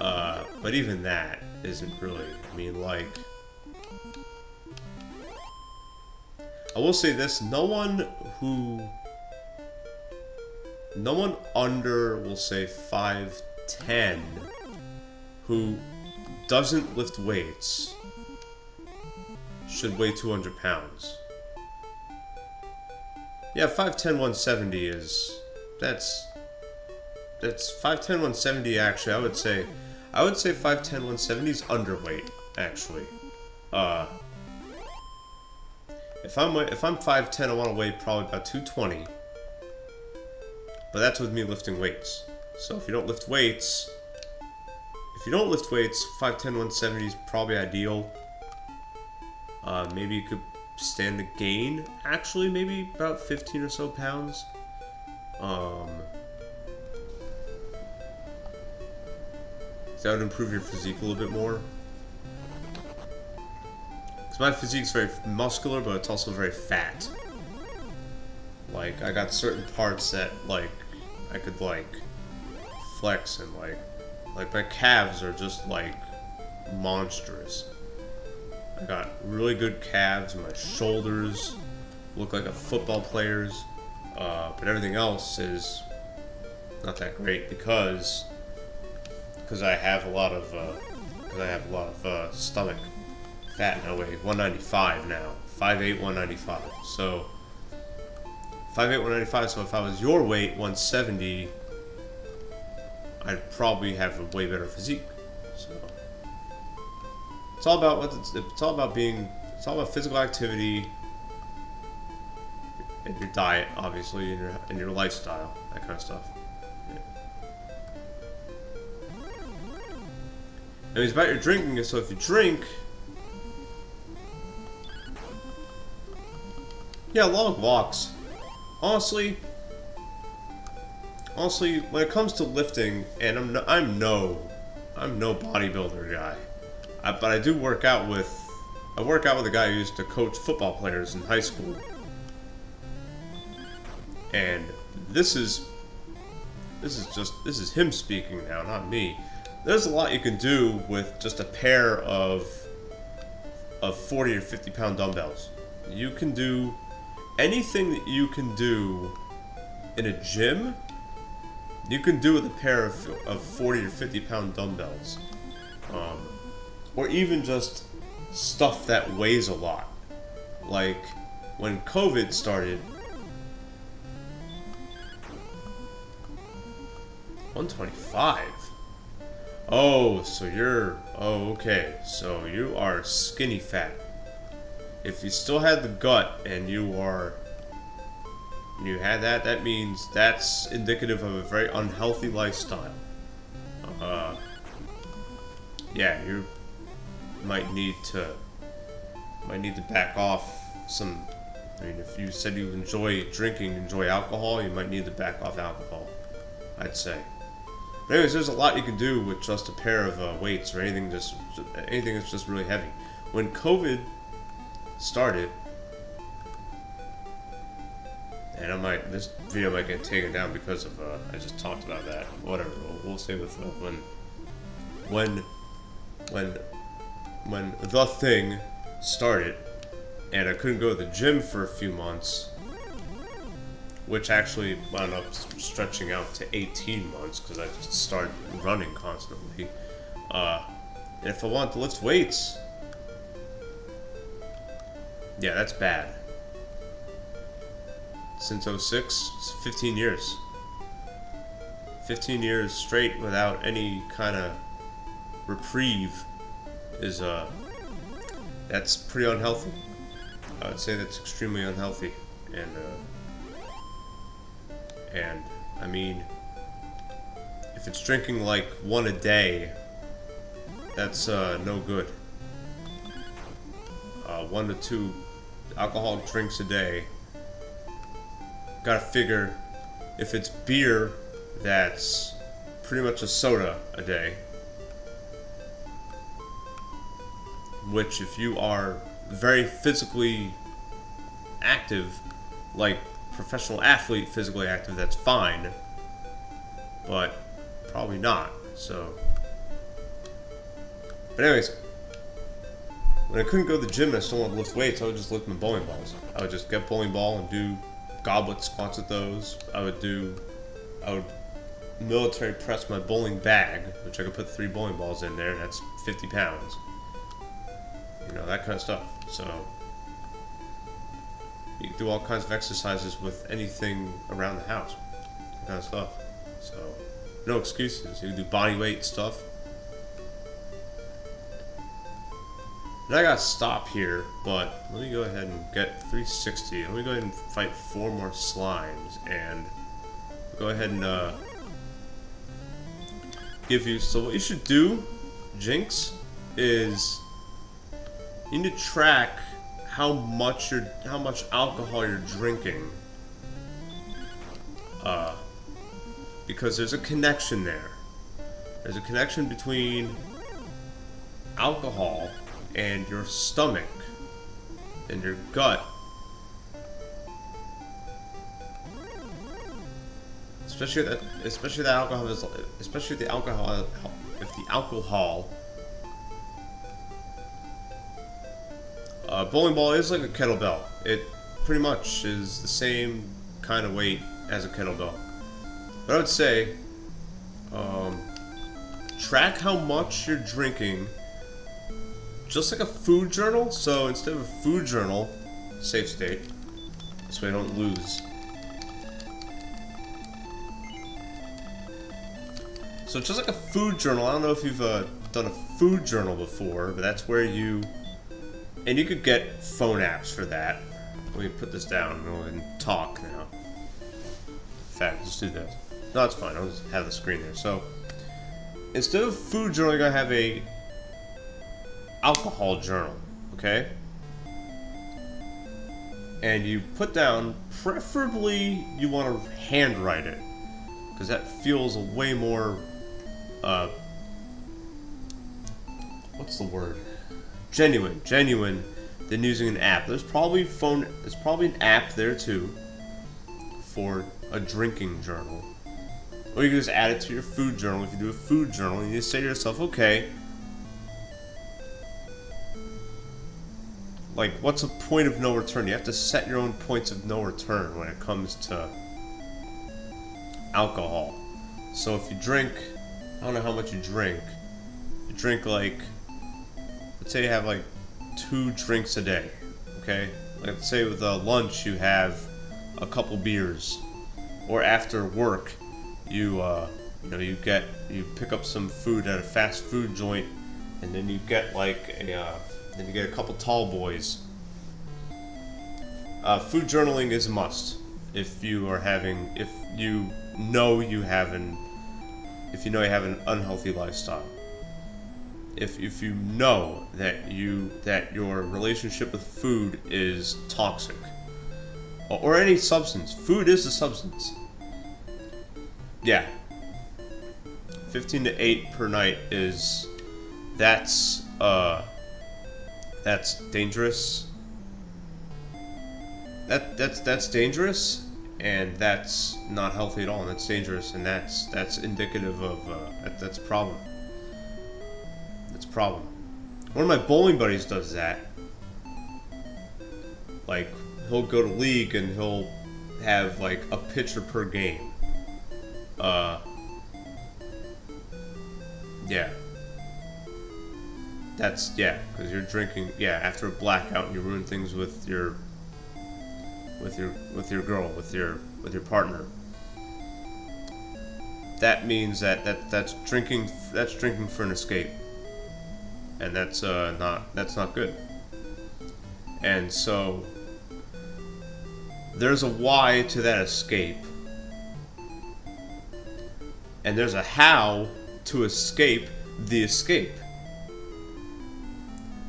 But even that isn't really. I mean, like, I will say this: no one under, we'll say 5'10", who doesn't lift weights should weigh 200 pounds. Yeah, 5'10", 170 is, that's 5'10", 170 actually. I would say 5'10", 170 is underweight actually. If I'm 5'10", I want to weigh probably about 220. But that's with me lifting weights. So if you don't lift weights, 5'10", 170 is probably ideal. Maybe you could stand to gain, actually, maybe about 15 or so pounds. That would improve your physique a little bit more. Because my physique's very muscular, but it's also very fat. Like, I got certain parts that, like, I could, like, flex, and, like my calves are just, like, monstrous. I got really good calves, and my shoulders look like a football player's, but everything else is not that great because I have a lot of, stomach fat, and I weigh 195 now, 5'8", 195, so 5'8", 195, so if I was your weight, 170, I'd probably have a way better physique. So it's all about it's all about physical activity and your diet, obviously, and your lifestyle, that kind of stuff. Yeah. And it's about your drinking, so if you drink, yeah, long walks. Honestly, when it comes to lifting, and I'm no bodybuilder guy, but I do work out with a guy who used to coach football players in high school, and this is him speaking now, not me. There's a lot you can do with just a pair of 40 or 50 pound dumbbells. You can do anything that you can do in a gym, you can do with a pair of 40 or 50 pound dumbbells. Or even just stuff that weighs a lot. Like, when COVID started, 125? Oh, okay. So you are skinny fat. If you still had the gut and you had that, that means that's indicative of a very unhealthy lifestyle. Yeah, you might need to back off some. I mean, if you said you enjoy alcohol, you might need to back off alcohol, I'd say. But anyways, there's a lot you can do with just a pair of weights or anything that's just really heavy. When COVID started, and this video might get taken down because of I just talked about that. Whatever, we'll stay with when the thing started, and I couldn't go to the gym for a few months, which actually wound up stretching out to 18 months because I just started running constantly. And if I want to lift weights, yeah, that's bad. since '06, 15 years. 15 years straight without any kind of reprieve is that's pretty unhealthy. I would say that's extremely unhealthy, and I mean, if it's drinking like one a day, that's no good. 1 to 2 alcoholic drinks a day. Gotta figure if it's beer, that's pretty much a soda a day. Which, if you are very physically active, like professional athlete, physically active, that's fine. But probably not. So, but anyways, when I couldn't go to the gym and I still wanted to lift weights, I would just lift my bowling balls. I would just get bowling ball and do goblet squats with those. I would military press my bowling bag, which I could put 3 bowling balls in there, and that's 50 pounds. You know, that kind of stuff. So, you can do all kinds of exercises with anything around the house. That kind of stuff. So, no excuses. You can do body weight stuff. And I gotta stop here, but let me go ahead and get 360. Let me go ahead and fight 4 more slimes, and go ahead and give you. So what you should do, Jinx, is you need to track how much alcohol you're drinking, because there's a connection there. There's a connection between alcohol and your stomach and your gut. Especially the alcohol if the alcohol bowling ball is like a kettlebell. It pretty much is the same kind of weight as a kettlebell. But I would say track how much you're drinking, just like a food journal. So instead of a food journal, safe state, this way I don't lose. So just like a food journal, I don't know if you've done a food journal before, but that's where you could get phone apps for that. Let me put this down and go ahead and talk now. In fact, let's do that. No, that's fine. I'll just have the screen there. So instead of food journal, you're gonna have a alcohol journal, okay? And you put down, preferably you want to handwrite it, because that feels way more what's the word? Genuine than using an app. There's probably an app there too for a drinking journal. Or you can just add it to your food journal. If you do a food journal, and you say to yourself, okay, like, what's a point of no return? You have to set your own points of no return when it comes to alcohol. So if you drink, I don't know how much you drink. You drink like, let's say you have like 2 drinks a day, okay? Let's say with lunch you have a couple beers, or after work you pick up some food at a fast food joint, and then you get a couple tall boys. Food journaling is a must if you know you have an unhealthy lifestyle. If you know that your relationship with food is toxic, or any substance. Food is a substance. Yeah. 15 to 8 per night that's dangerous. That's dangerous, and that's not healthy at all, and that's dangerous, and that's indicative of that's a problem. That's a problem. One of my bowling buddies does that. Like, he'll go to league and he'll have like a pitcher per game. Yeah. Because you're drinking, after a blackout, and you ruin things with with your girl, with your partner. That means that's drinking for an escape, and that's not good. And so there's a why to that escape, and there's a how to escape the escape.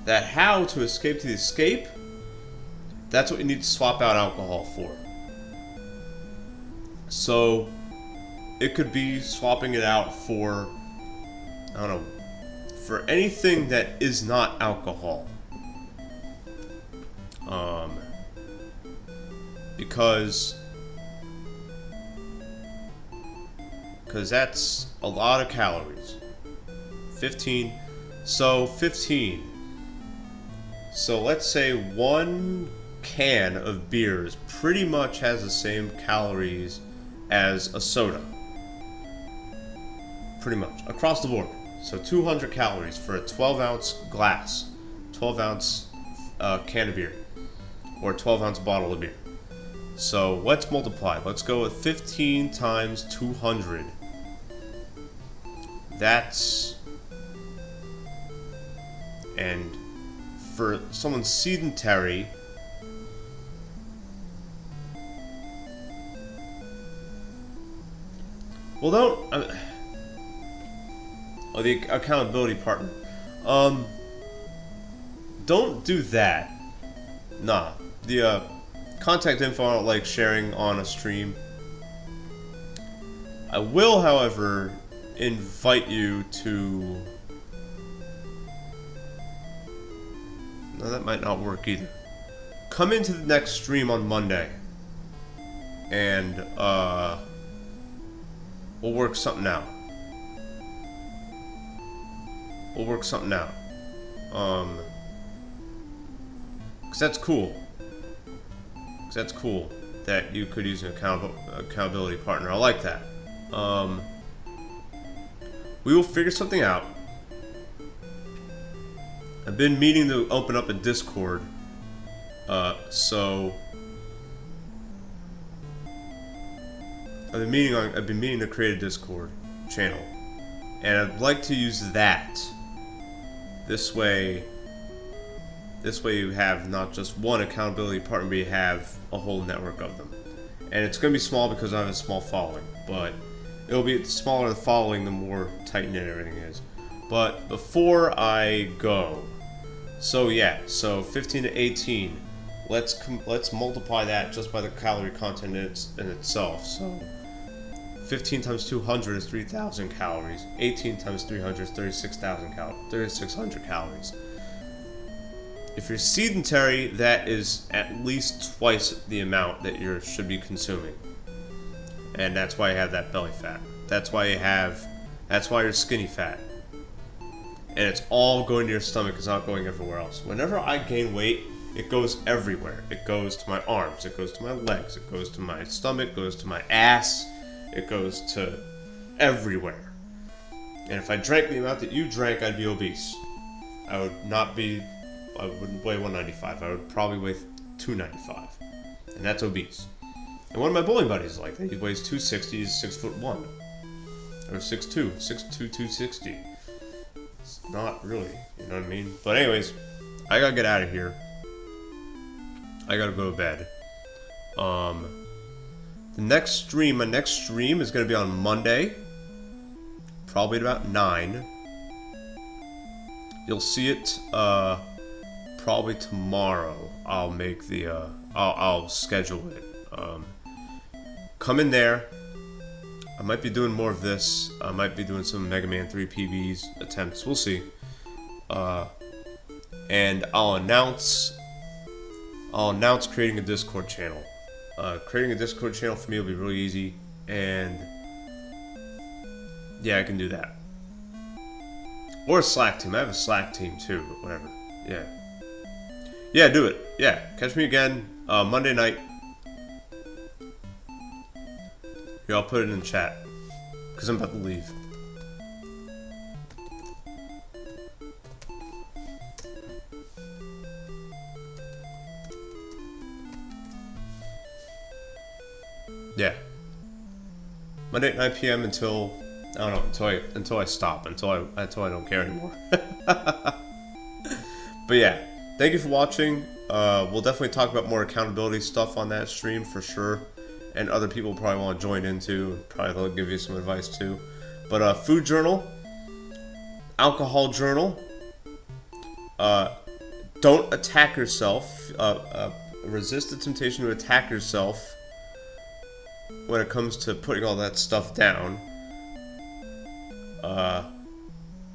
That how to escape to the escape, that's what you need to swap out alcohol for. So it could be swapping it out for, I don't know, for anything that is not alcohol. Because that's a lot of calories. 15. So let's say one can of beers pretty much has the same calories as a soda. Pretty much across the board. So 200 calories for a 12-ounce glass, 12-ounce can of beer, or 12-ounce bottle of beer. So let's multiply. Let's go with 15 times 200. And for someone sedentary, the accountability partner. Don't do that. Nah. The contact info I don't like sharing on a stream. I will, however, invite you to... No, that might not work either. Come into the next stream on Monday, and we'll work something out. Cause that's cool. That you could use an accountability partner. I like that. We will figure something out. I've been meaning to open up a Discord. So I've been meaning to create a Discord channel, and I'd like to use that. This way you have not just one accountability partner, but you have a whole network of them. And it's going to be small because I have a small following, but it'll be the smaller the following, the more tight-knit everything is. But before I go, so 15 to 18, let's multiply that just by the calorie content in itself. So 15 times 200 is 3,000 calories. 18 times 300 is 3,600 calories. If you're sedentary, that is at least twice the amount that you should be consuming. And that's why you have that belly fat. That's why you're skinny fat. And it's all going to your stomach, it's not going everywhere else. Whenever I gain weight, it goes everywhere. It goes to my arms, it goes to my legs, it goes to my stomach, it goes to my ass, it goes to everywhere. And if I drank the amount that you drank, I'd be obese. I wouldn't weigh 195. I would probably weigh 295. And that's obese. And one of my bowling buddies is like that. He weighs 260, he's 6'1". Or 6'2", 260. It's not really, you know what I mean? But anyways, I gotta get out of here. I gotta go to bed. My next stream is gonna be on Monday. Probably at about 9. You'll see it, probably tomorrow. I'll make the I'll schedule it. Come in there. I might be doing more of this. I might be doing some Mega Man 3 PBs attempts. We'll see. And I'll announce creating a Discord channel. Creating a Discord channel for me will be really easy, and yeah, I can do that. Or a Slack team. I have a Slack team too, but whatever. Yeah, do it. Yeah, catch me again Monday night. Here, I'll put it in the chat, because I'm about to leave. Monday at 9 p.m. until I don't know, until I stop, until I don't care anymore. But yeah, thank you for watching. We'll definitely talk about more accountability stuff on that stream for sure, and other people probably want to join in too. Probably they'll give you some advice too. But food journal, alcohol journal. Don't attack yourself. Resist the temptation to attack yourself when it comes to putting all that stuff down.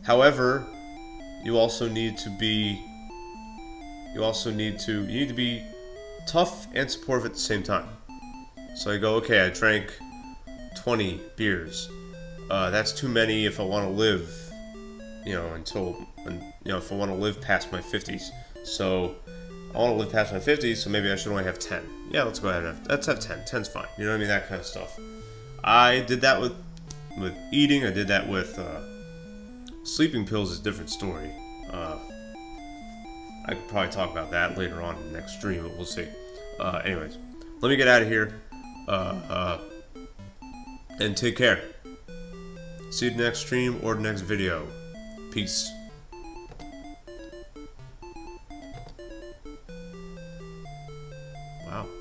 However, you need to be tough and supportive at the same time. So I go, okay, I drank 20 beers. That's too many if I want to live, if I want to live past my 50s. So I want to live past my 50s, so maybe I should only have 10. Yeah, let's go ahead and let's have 10. 10's fine. You know what I mean? That kind of stuff. I did that with eating. I did that with sleeping pills. Is a different story. I could probably talk about that later on in the next stream, but we'll see. Anyways, let me get out of here. And take care. See you in the next stream or the next video. Peace.